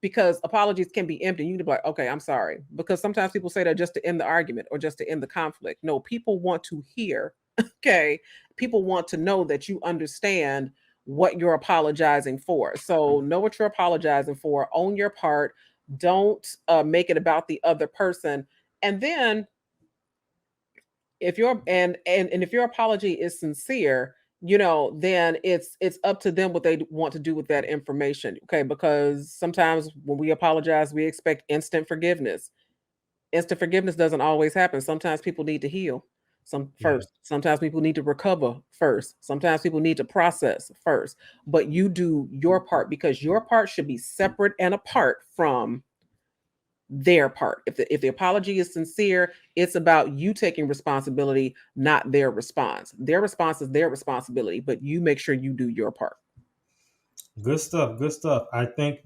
S1: because apologies can be empty. You need to be like, okay, I'm sorry. Because sometimes people say that just to end the argument or just to end the conflict. No, people want to hear, okay? People want to know that you understand what you're apologizing for. So know what you're apologizing for, own your part, don't make it about the other person. And then if your and if your apology is sincere, then it's up to them what they want to do with that information. Okay, because sometimes when we apologize we expect instant forgiveness. Instant forgiveness doesn't always happen. Sometimes people need to heal
S2: Yeah.
S1: first. Sometimes people need to recover first. Sometimes people need to process first. But you do your part, because your part should be separate and apart from their part. If the apology is sincere, it's about you taking responsibility, not their response. Their response is their responsibility, but you make sure you do your part.
S2: Good stuff. Good stuff. I think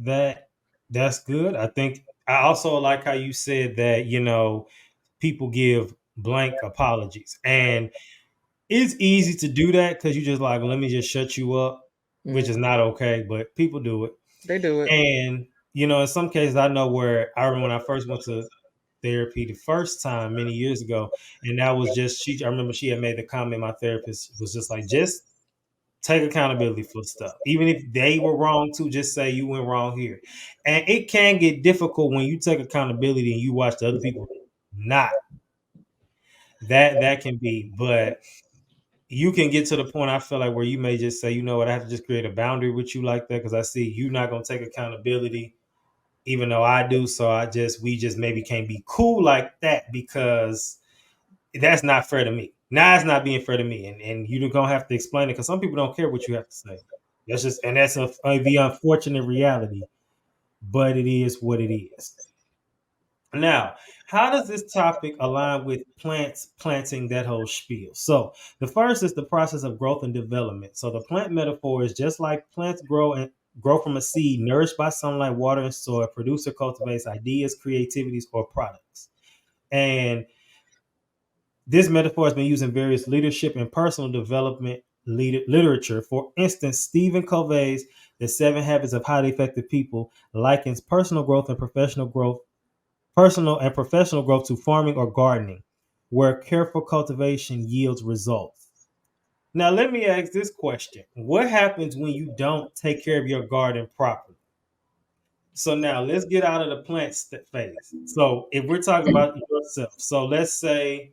S2: that's good. I think I also like how you said that, people give blank apologies. And it's easy to do that because you just like, let me just shut you up, which
S1: Mm,
S2: is not okay, but people do it.
S1: they do it.
S2: And, in some cases, I know where I remember when I first went to therapy the first time many years ago, and that was just, I remember she had made the comment, my therapist was just like, just take accountability for stuff. Even if they were wrong too, just say you went wrong here. And it can get difficult when you take accountability and you watch the other people not. That can be, but you can get to the point I feel like where you may just say, you know what, I have to just create a boundary with you like that because I see you not gonna take accountability, even though I do. So we just maybe can't be cool like that because that's not fair to me. Now it's not being fair to me, and you're gonna have to explain it because some people don't care what you have to say. That's the unfortunate reality, but it is what it is. Now, how does this topic align with plants planting, that whole spiel? So the first is the process of growth and development. So the plant metaphor is just like plants grow from a seed nourished by sunlight, water, and soil. Producer cultivates ideas, creativities, or products. And this metaphor has been used in various leadership and personal development literature. For instance, Stephen Covey's The 7 Habits of Highly Effective People likens personal and professional growth to farming or gardening, where careful cultivation yields results. Now, let me ask this question. What happens when you don't take care of your garden properly? So now let's get out of the plant phase. So if we're talking about yourself, so let's say,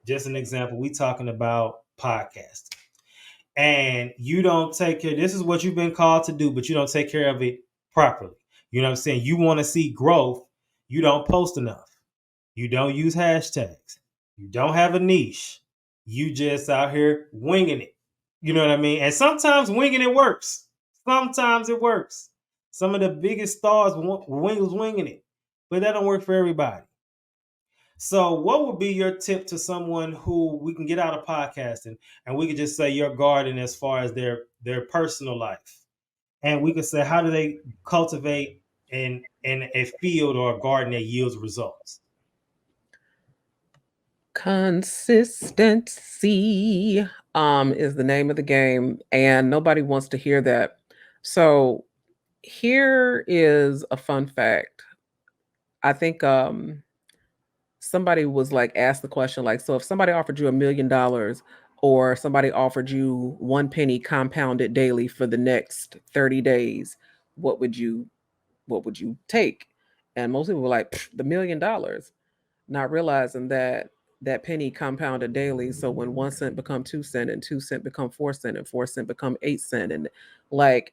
S2: just an example, we talking about podcasting, and you don't take care. This is what you've been called to do, but you don't take care of it properly. You know what I'm saying? You want to see growth. You don't post enough. You don't use hashtags. You don't have a niche. You just out here winging it. You know what I mean? And sometimes winging it works. Sometimes it works. Some of the biggest stars was winging it, but that don't work for everybody. So, what would be your tip to someone who we can get out of podcasting and we could just say your garden as far as their personal life, and we could say how do they cultivate in a field or a garden that yields results?
S1: Consistency is the name of the game, and nobody wants to hear that. So Here is a fun fact. I think somebody was like asked the question like, so if somebody offered you $1 million or somebody offered you one penny compounded daily for the next 30 days, what would you take? And most people were like, the $1 million, not realizing that that penny compounded daily. So when 1 cent become 2 cent and 2 cent become 4 cent and 4 cent become 8 cent, and like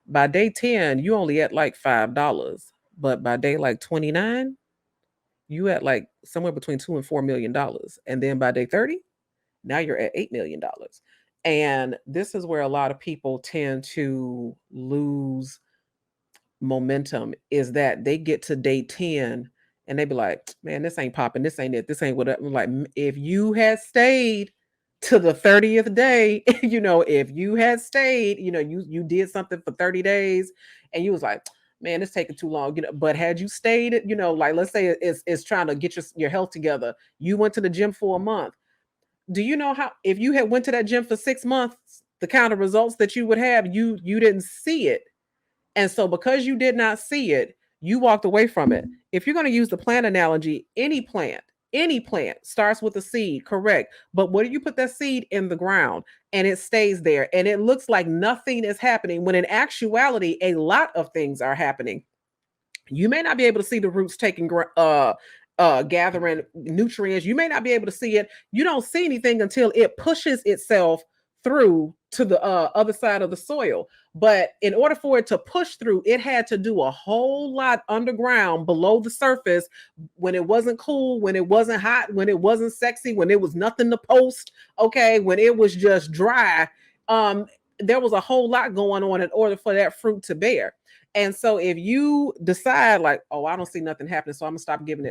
S1: by day 10, you only at like $5. But by day like 29, you at like somewhere between $2 and $4 million. And then by day 30, now you're at $8 million. And this is where a lot of people tend to lose momentum, is that they get to day 10 and they be like, man, this ain't popping, this ain't it, this ain't what I'm like. If you had stayed to the 30th day, if you had stayed, you did something for 30 days and you was like, man, it's taking too long, but had you stayed, like let's say it's trying to get your health together, you went to the gym for a month. Do you know how, if you had went to that gym for 6 months, the kind of results that you would have, you didn't see it. And so, because you did not see it, you walked away from it. If you're going to use the plant analogy, any plant starts with a seed, correct? But what do you put that seed in the ground and it stays there and it looks like nothing is happening, when in actuality, a lot of things are happening. You may not be able to see the roots taking gathering nutrients. You may not be able to see it. You don't see anything until it pushes itself through to the other side of the soil. But in order for it to push through, it had to do a whole lot underground below the surface, when it wasn't cool, when it wasn't hot, when it wasn't sexy, when it was nothing to post, okay, when it was just dry. There was a whole lot going on in order for that fruit to bear. And so if you decide like, oh, I don't see nothing happening, so I'm gonna stop giving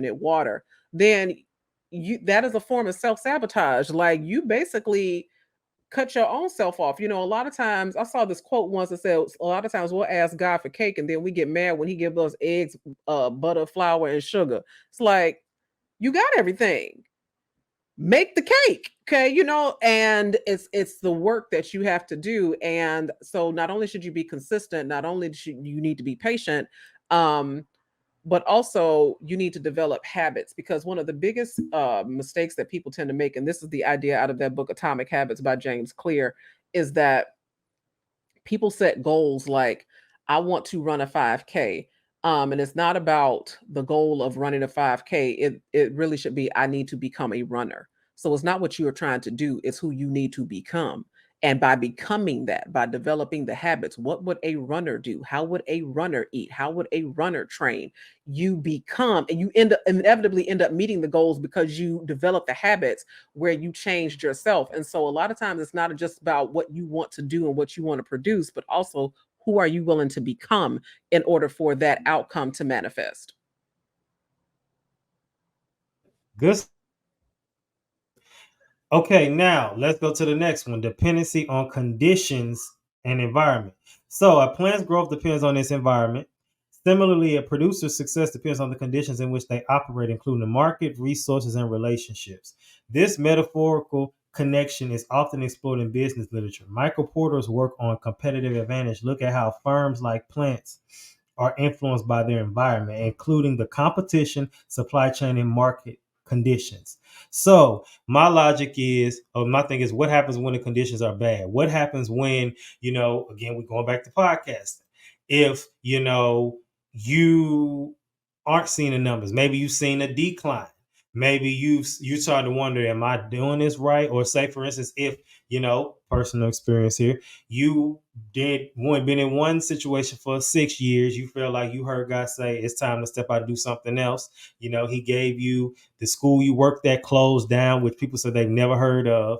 S1: it water, then that is a form of self-sabotage. Like, you basically cut your own self off. A lot of times I saw this quote once that said, a lot of times we'll ask God for cake and then we get mad when he gives us eggs, butter, flour, and sugar. It's like, you got everything, make the cake, okay, and it's the work that you have to do. And so not only should you be consistent, not only should you need to be patient, um but also you need to develop habits, because one of the biggest mistakes that people tend to make, and this is the idea out of that book Atomic Habits by James Clear, is that people set goals like, I want to run a 5K. And it's not about the goal of running a 5K. It really should be, I need to become a runner. So it's not what you are trying to do, it's who you need to become. And by becoming that, by developing the habits, what would a runner do? How would a runner eat? How would a runner train? You become, and you inevitably end up meeting the goals because you develop the habits where you changed yourself. And so a lot of times it's not just about what you want to do and what you want to produce, but also who are you willing to become in order for that outcome to manifest.
S2: Good. Okay, now let's go to the next one, dependency on conditions and environment. So a plant's growth depends on its environment. Similarly, a producer's success depends on the conditions in which they operate, including the market, resources, and relationships. This metaphorical connection is often explored in business literature. Michael Porter's work on competitive advantage look at how firms like plants are influenced by their environment, including the competition, supply chain, and market conditions. So my logic is, or my thing is, what happens when the conditions are bad? What happens when, again, we're going back to podcasting. If, you aren't seeing the numbers, maybe you've seen a decline. Maybe you start to wonder, am I doing this right? Or say, for instance, if, personal experience here, you been in one situation for 6 years, you feel like you heard God say it's time to step out and do something else. He gave you the school you worked at closed down, which people said they've never heard of.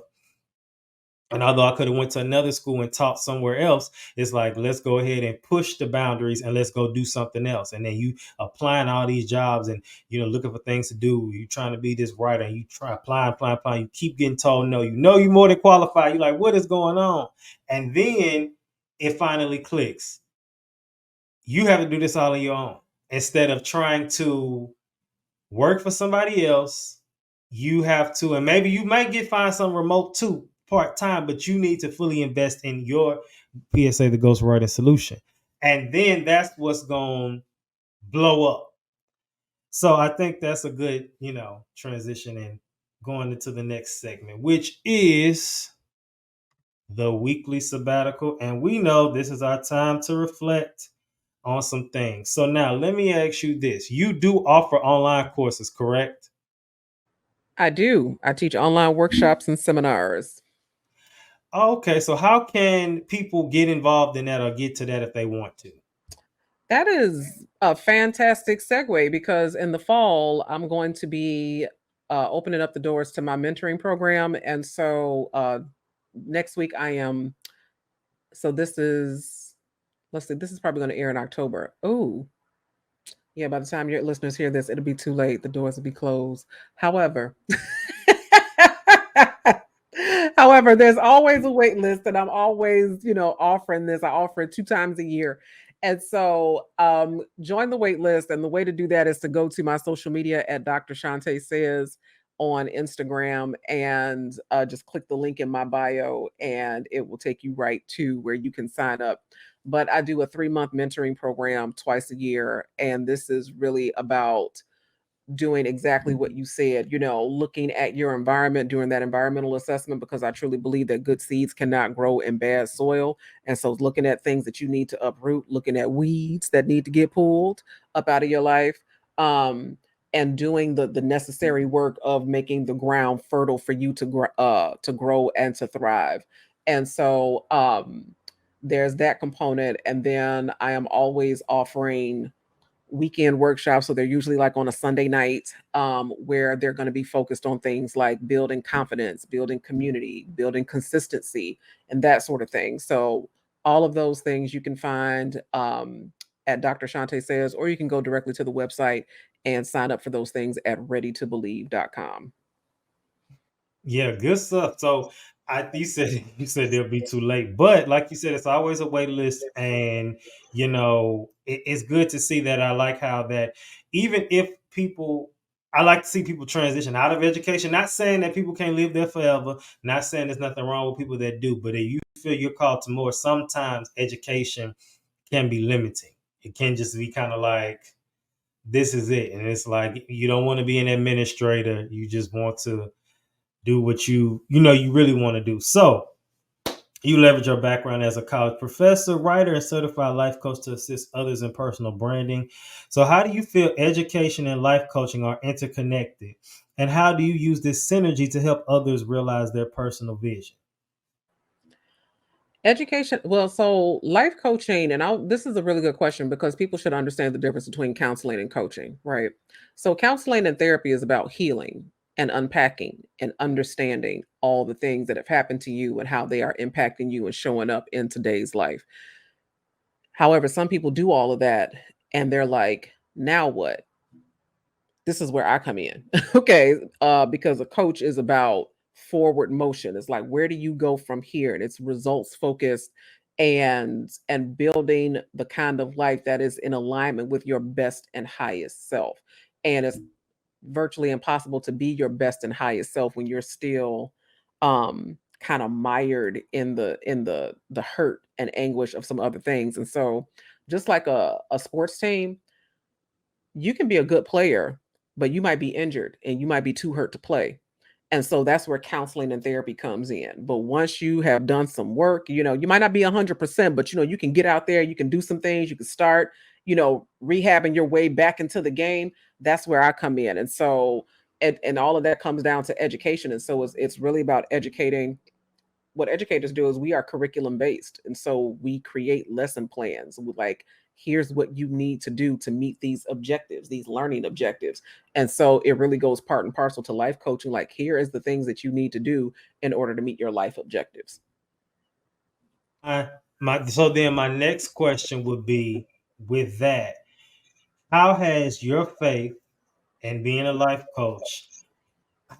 S2: And although I could have went to another school and taught somewhere else, it's like, let's go ahead and push the boundaries and let's go do something else. And then you applying all these jobs and, looking for things to do. You trying to be this writer and you try applying. You keep getting told no. You're more than qualified. You're like, what is going on? And then it finally clicks. You have to do this all on your own. Instead of trying to work for somebody else, you have to, and maybe you might find some remote too, part time, but you need to fully invest in your PSA, the ghostwriting solution. And then that's what's going to blow up. So I think that's a good, transition and going into the next segment, which is the weekly sabbatical. And we know this is our time to reflect on some things. So now let me ask you this. You do offer online courses, correct?
S1: I do. I teach online workshops and seminars.
S2: Okay, so how can people get involved in that or get to that if they want to?
S1: That is a fantastic segue because in the fall, I'm going to be opening up the doors to my mentoring program. And so next week, I am. So this is, let's see, this is probably going to air in October. Oh, yeah, by the time your listeners hear this, it'll be too late. The doors will be closed. However, however, there's always a wait list, and I'm always, offering this. I offer it 2 times a year. And so join the wait list. And the way to do that is to go to my social media at Dr. Shanté Says on Instagram and just click the link in my bio, and it will take you right to where you can sign up. But I do a 3-month mentoring program twice a year. And this is really about doing exactly what you said, looking at your environment, doing that environmental assessment, because I truly believe that good seeds cannot grow in bad soil. And so looking at things that you need to uproot, looking at weeds that need to get pulled up out of your life, and doing the necessary work of making the ground fertile for you to grow and to thrive. And so there's that component. And then I am always offering weekend workshops. So they're usually like on a Sunday night, where they're going to be focused on things like building confidence, building community, building consistency, and that sort of thing. So all of those things you can find at Dr. Shanté Says, or you can go directly to the website and sign up for those things at readytobelieve.com.
S2: Yeah, good stuff. So you said you said they'll be too late, but like you said, it's always a wait list, and it's good to see that. I like how that even if people, I like to see people transition out of education. Not saying that people can't live there forever. Not saying there's nothing wrong with people that do, but if you feel you're called to more, sometimes education can be limiting. It can just be kind of like this is it, and it's like you don't want to be an administrator. You just want to do what you really want to do. So you leverage your background as a college professor, writer, and certified life coach to assist others in personal branding. So how do you feel education and life coaching are interconnected? And how do you use this synergy to help others realize their personal vision?
S1: Education, well, so life coaching, and this is a really good question because people should understand the difference between counseling and coaching, right? So, counseling and therapy is about healing and unpacking and understanding all the things that have happened to you and how they are impacting you and showing up in today's life. However, some people do all of that and they're like, now what? This is where I come in. Okay. Because a coach is about forward motion. It's like, where do you go from here? And it's results focused and building the kind of life that is in alignment with your best and highest self. And it's virtually impossible to be your best and highest self when you're still kind of mired in the hurt and anguish of some other things. And so just like a sports team, you can be a good player, but you might be injured and you might be too hurt to play. And so that's where counseling and therapy comes in. But once you have done some work, you might not be 100%, but you can get out there, you can do some things, you can start, rehabbing your way back into the game. That's where I come in. And so, and all of that comes down to education. And so it's really about educating. What educators do is we are curriculum based, and so we create lesson plans with like, here's what you need to do to meet these objectives, these learning objectives. And so it really goes part and parcel to life coaching, like, here is the things that you need to do in order to meet your life objectives.
S2: I, so then my next question would be, with that, how has your faith and being a life coach,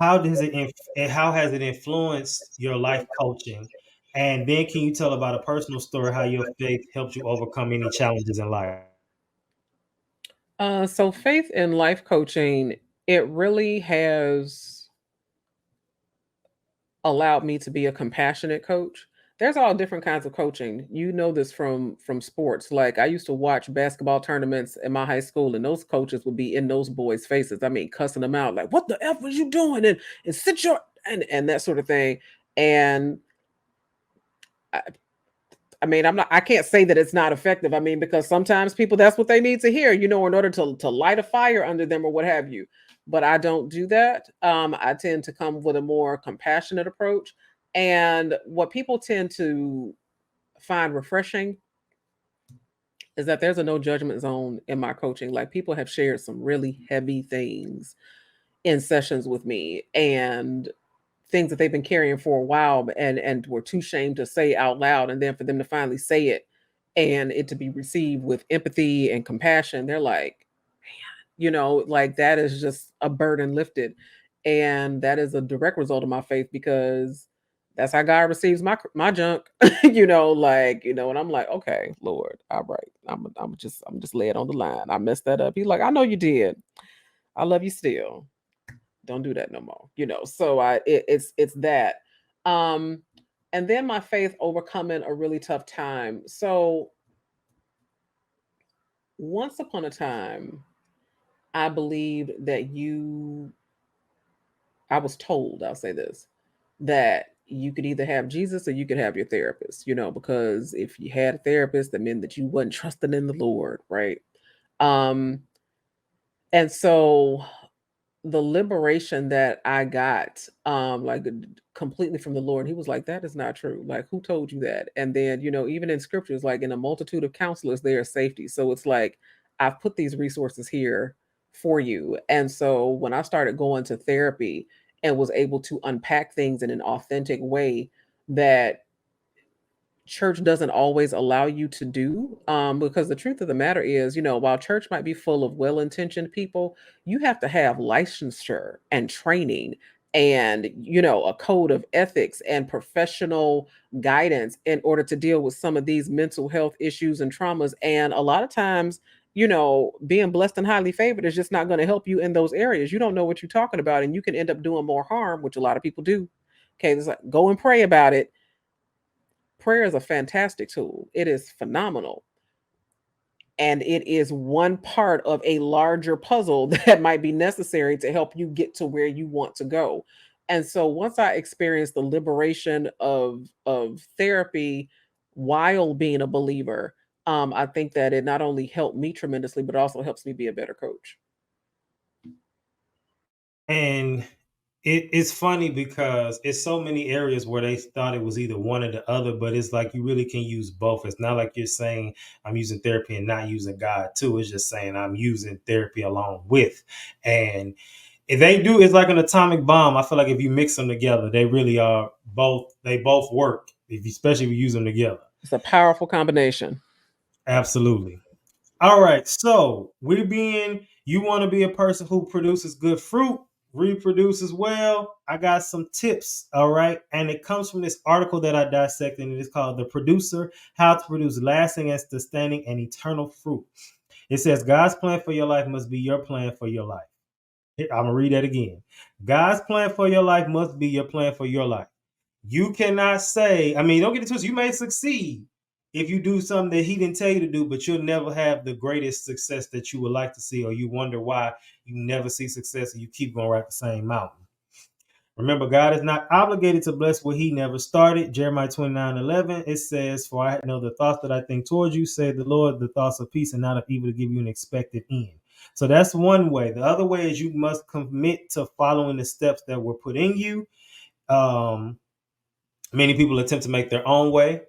S2: how has it influenced your life coaching? And then can you tell about a personal story how your faith helped you overcome any challenges in life?
S1: So faith in life coaching, it really has allowed me to be a compassionate coach. There's all different kinds of coaching. You know this from sports. Like I used to watch basketball tournaments in my high school, and those coaches would be in those boys' faces. I mean, cussing them out like, "What the f was you doing?" and sit your and that sort of thing. And I, I mean, I can't say that it's not effective. I mean, because sometimes people that's what they need to hear, you know, in order to light a fire under them or what have you. But I don't do that. I tend to come with a more compassionate approach. And what people tend to find refreshing is that there's a no judgment zone in my coaching. Like people have shared some really heavy things in sessions with me and things that they've been carrying for a while and were too ashamed to say out loud, and then for them to finally say it and it to be received with empathy and compassion, they're like, you know, like that is just a burden lifted. And that is a direct result of my faith because that's how God receives my junk, you know, like, you know, and I'm like, okay, Lord, all right. I'm just lay it on the line. I messed that up. He's like, I know you did. I love you still. Don't do that no more. You know, so it's that. Um and then my faith overcoming a really tough time. So once upon a time, I believed that I was told, I'll say this, that you could either have Jesus or you could have your therapist, you know, because if you had a therapist, that meant that you wasn't trusting in the Lord, right? Um, and so the liberation that I got, completely from the Lord, he was like, that is not true. Like, who told you that? And then, you know, even in scriptures, like in a multitude of counselors, there is safety. So it's like, I've put these resources here for you. And so when I started going to therapy and was able to unpack things in an authentic way that church doesn't always allow you to do, because the truth of the matter is, you know, while church might be full of well-intentioned people, you have to have licensure and training and, you know, a code of ethics and professional guidance in order to deal with some of these mental health issues and traumas. And a lot of times, you know, being blessed and highly favored is just not going to help you in those areas. You don't know what you're talking about and you can end up doing more harm, which a lot of people do. Okay, it's like go and pray about it. Prayer is a fantastic tool. It is phenomenal. And it is one part of a larger puzzle that might be necessary to help you get to where you want to go. And so once I experienced the liberation of therapy while being a believer, I think that it not only helped me tremendously, but also helps me be a better coach.
S2: And it's funny because it's so many areas where they thought it was either one or the other, but it's like you really can use both. It's not like you're saying I'm using therapy and not using God too. It's just saying I'm using therapy along with. And if they do, it's like an atomic bomb. I feel like if you mix them together, they really are both. They both work, especially if you use them together.
S1: It's a powerful combination.
S2: Absolutely. All right. So you want to be a person who produces good fruit, reproduces well. I got some tips. All right. And it comes from this article that I dissected, and it's called The Producer: How to Produce Lasting and Sustaining and Eternal Fruit. It says God's plan for your life must be your plan for your life. Here, I'm going to read that again. God's plan for your life must be your plan for your life. You cannot say, I mean, don't get it twisted. You may succeed if you do something that he didn't tell you to do, but you'll never have the greatest success that you would like to see, or you wonder why you never see success and you keep going right the same mountain. Remember, God is not obligated to bless what he never started. Jeremiah 29:11, it says, For I know the thoughts that I think towards you, say the Lord, the thoughts of peace and not of evil, to give you an expected end. So that's one way. The other way is you must commit to following the steps that were put in you. Um, Many people attempt to make their own way.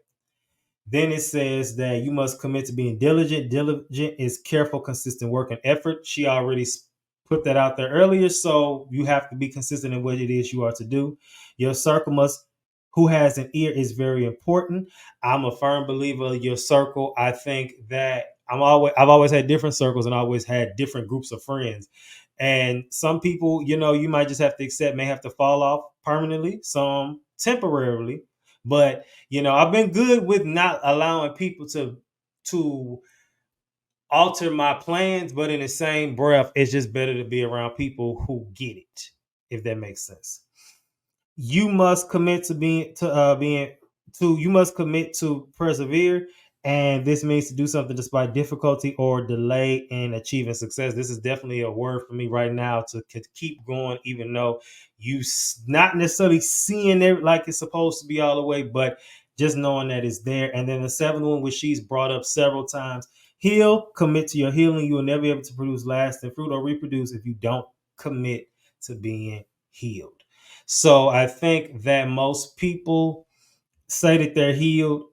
S2: Then it says that you must commit to being diligent. Diligent is careful, consistent work and effort. She already put that out there earlier. So you have to be consistent in what it is you are to do. Your circle who has an ear is very important. I'm a firm believer of your circle. I think that I've always had different circles and always had different groups of friends. And some people, you might just have to accept may have to fall off permanently, some temporarily. But I've been good with not allowing people to alter my plans, but in the same breath, it's just better to be around people who get it, if that makes sense. you must commit to being to you must commit to persevere, and this means to do something despite difficulty or delay in achieving success. This is definitely a word for me right now to keep going, even though not necessarily seeing it like it's supposed to be all the way, but just knowing that it's there. And then the seventh one, which she's brought up several times: heal, commit to your healing. You will never be able to produce lasting fruit or reproduce if you don't commit to being healed. So I think that most people say that they're healed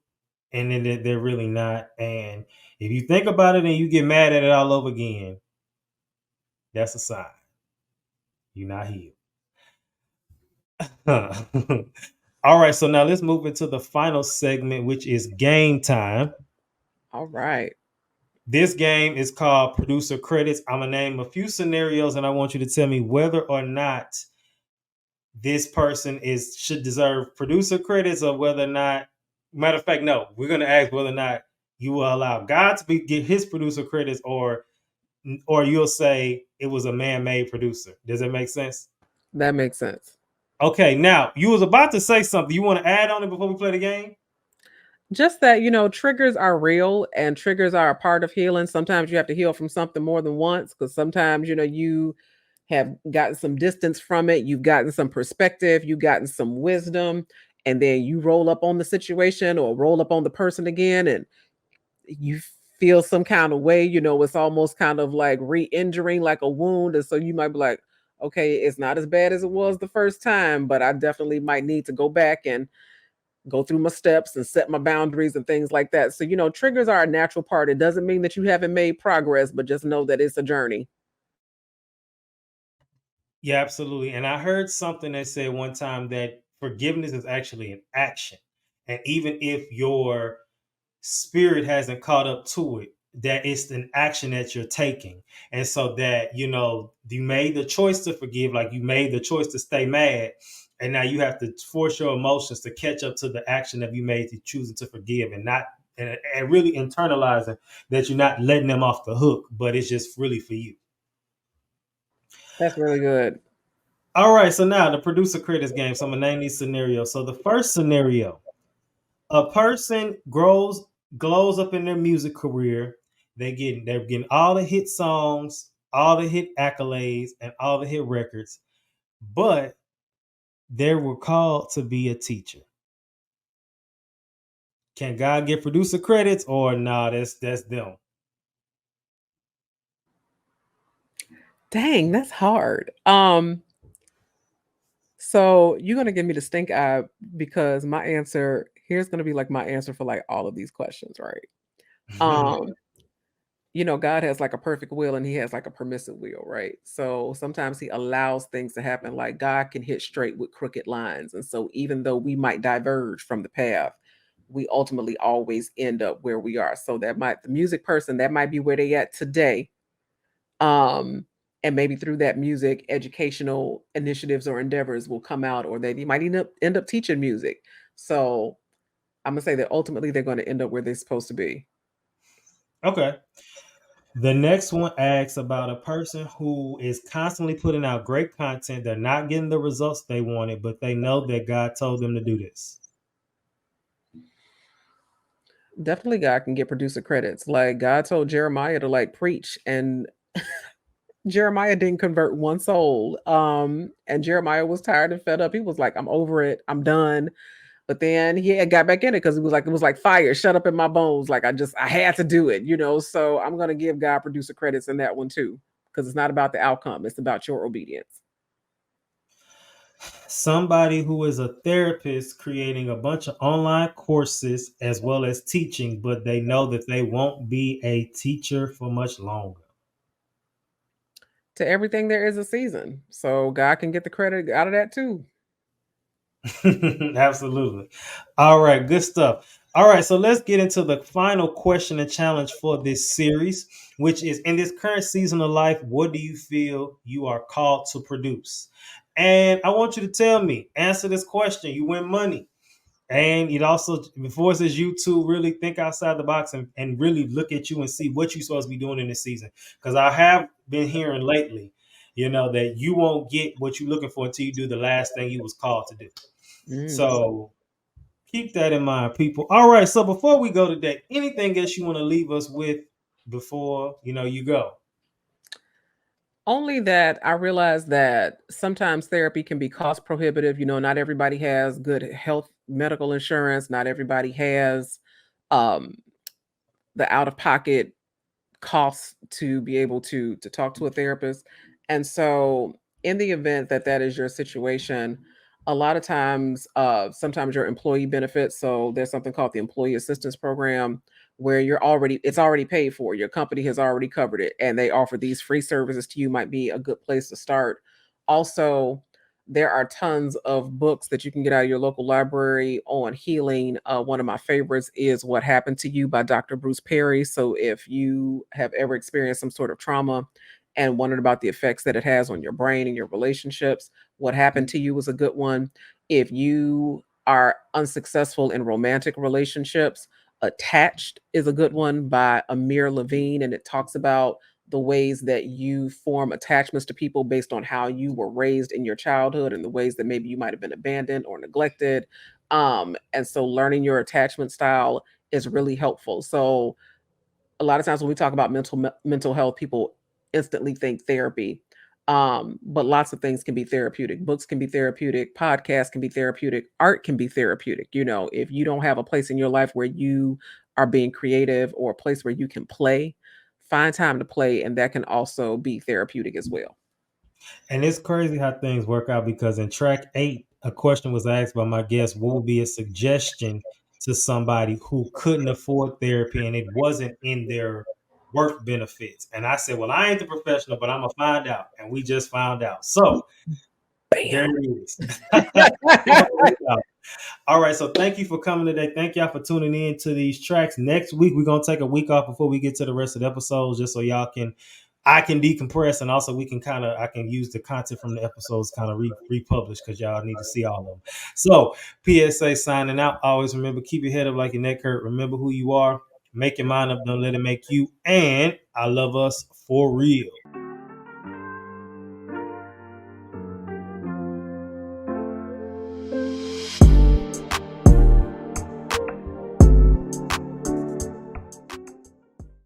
S2: and then they're really not. And if you think about it and you get mad at it all over again, that's a sign you're not healed. All right, so now let's move into the final segment, which is game time.
S1: All right.
S2: This game is called Producer Credits. I'm going to name a few scenarios and I want you to tell me whether or not this person should deserve producer credits, or whether or not, matter of fact, no, we're going to ask whether or not you will allow God to get his producer credits, or you'll say it was a man-made producer. Does that make sense?
S1: That makes sense.
S2: Okay, now you was about to say something. You want to add on it before we play the game?
S1: Just that, triggers are real and triggers are a part of healing. Sometimes you have to heal from something more than once because sometimes, you have gotten some distance from it, you've gotten some perspective, you've gotten some wisdom, and then you roll up on the situation or roll up on the person again and you feel some kind of way, it's almost kind of like re-injuring like a wound. And so you might be like, okay, it's not as bad as it was the first time, but I definitely might need to go back and go through my steps and set my boundaries and things like that. So, triggers are a natural part. It doesn't mean that you haven't made progress, but just know that it's a journey.
S2: Yeah, absolutely. And I heard something that said one time that forgiveness is actually an action. And even if your spirit hasn't caught up to it, that it's an action that you're taking. And so that, you made the choice to forgive, like you made the choice to stay mad. And now you have to force your emotions to catch up to the action that you made to choosing to forgive, and not and really internalizing that you're not letting them off the hook, but it's just really for you.
S1: That's really good.
S2: All right, so now the producer credits game. So I'm gonna name these scenarios. So the first scenario: a person glows up in their music career. They're getting all the hit songs, all the hit accolades, and all the hit records, but they were called to be a teacher. Can God get producer credits, or nah? That's them.
S1: Dang, that's hard. So you're gonna give me the stink eye because my answer here's gonna be like my answer for like all of these questions, right? Um, God has like a perfect will and he has like a permissive will, right? So sometimes he allows things to happen. Like God can hit straight with crooked lines. And so even though we might diverge from the path, we ultimately always end up where we are. So the music person, that might be where they at today. Um, and maybe through that music, educational initiatives or endeavors will come out, or they might end up teaching music. So I'm gonna say that ultimately they're going to end up where they're supposed to be.
S2: Okay. The next one asks about a person who is constantly putting out great content. They're not getting the results they wanted, but they know that God told them to do this.
S1: Definitely God can get producer credits. Like God told Jeremiah to like preach, and Jeremiah didn't convert one soul. And Jeremiah was tired and fed up. He was like, I'm over it. I'm done. But then he had got back in it because it was like fire, shut up in my bones. Like I had to do it. So I'm gonna give God producer credits in that one too. Because it's not about the outcome, it's about your obedience.
S2: Somebody who is a therapist creating a bunch of online courses as well as teaching, but they know that they won't be a teacher for much longer.
S1: To everything there is a season. So God can get the credit out of that too.
S2: Absolutely. All right, good stuff. All right, so let's get into the final question and challenge for this series, which is: in this current season of life, what do you feel you are called to produce? And I want you to tell me, answer this question. You win money. And it also forces you to really think outside the box, and really look at you and see what you're supposed to be doing in this season. Because I have been hearing lately that you won't get what you're looking for until you do the last thing you was called to do.
S1: Mm.
S2: So keep that in mind, people. All right. So before we go today, anything else you want to leave us with before you go?
S1: Only that I realize that sometimes therapy can be cost prohibitive. Not everybody has good health medical insurance. Not everybody has um, the out of pocket costs to be able to talk to a therapist. And so in the event that that is your situation, a lot of times sometimes your employee benefits, so there's something called the employee assistance program where it's already paid for, your company has already covered it, and they offer these free services to you, might be a good place to start. Also, there are tons of books that you can get out of your local library on healing. One of my favorites is What Happened to You by Dr. Bruce Perry. So if you have ever experienced some sort of trauma and wondered about the effects that it has on your brain and your relationships, What Happened to You was a good one. If you are unsuccessful in romantic relationships, Attached is a good one by Amir Levine, and it talks about the ways that you form attachments to people based on how you were raised in your childhood and the ways that maybe you might have been abandoned or neglected. And so learning your attachment style is really helpful. So a lot of times when we talk about mental health, people instantly think therapy. But lots of things can be therapeutic. Books can be therapeutic, podcasts can be therapeutic, art can be therapeutic. If you don't have a place in your life where you are being creative or a place where you can play, find time to play, and that can also be therapeutic as well.
S2: And it's crazy how things work out, because in track 8, a question was asked by my guest: what would be a suggestion to somebody who couldn't afford therapy and it wasn't in their work benefits? And I said, well, I ain't the professional, but I'm going to find out. And we just found out. So there
S1: Bam.
S2: it is. All right. So thank you for coming today. Thank y'all for tuning in to these tracks. Next week, we're going to take a week off before we get to the rest of the episodes, just so I can decompress, and also I can use the content from the episodes kind of republish, because y'all need to see all of them. So P.S.A signing out. Always remember, keep your head up like your neck hurt. Remember who you are. Make your mind up. Don't let it make you. And I love us for real.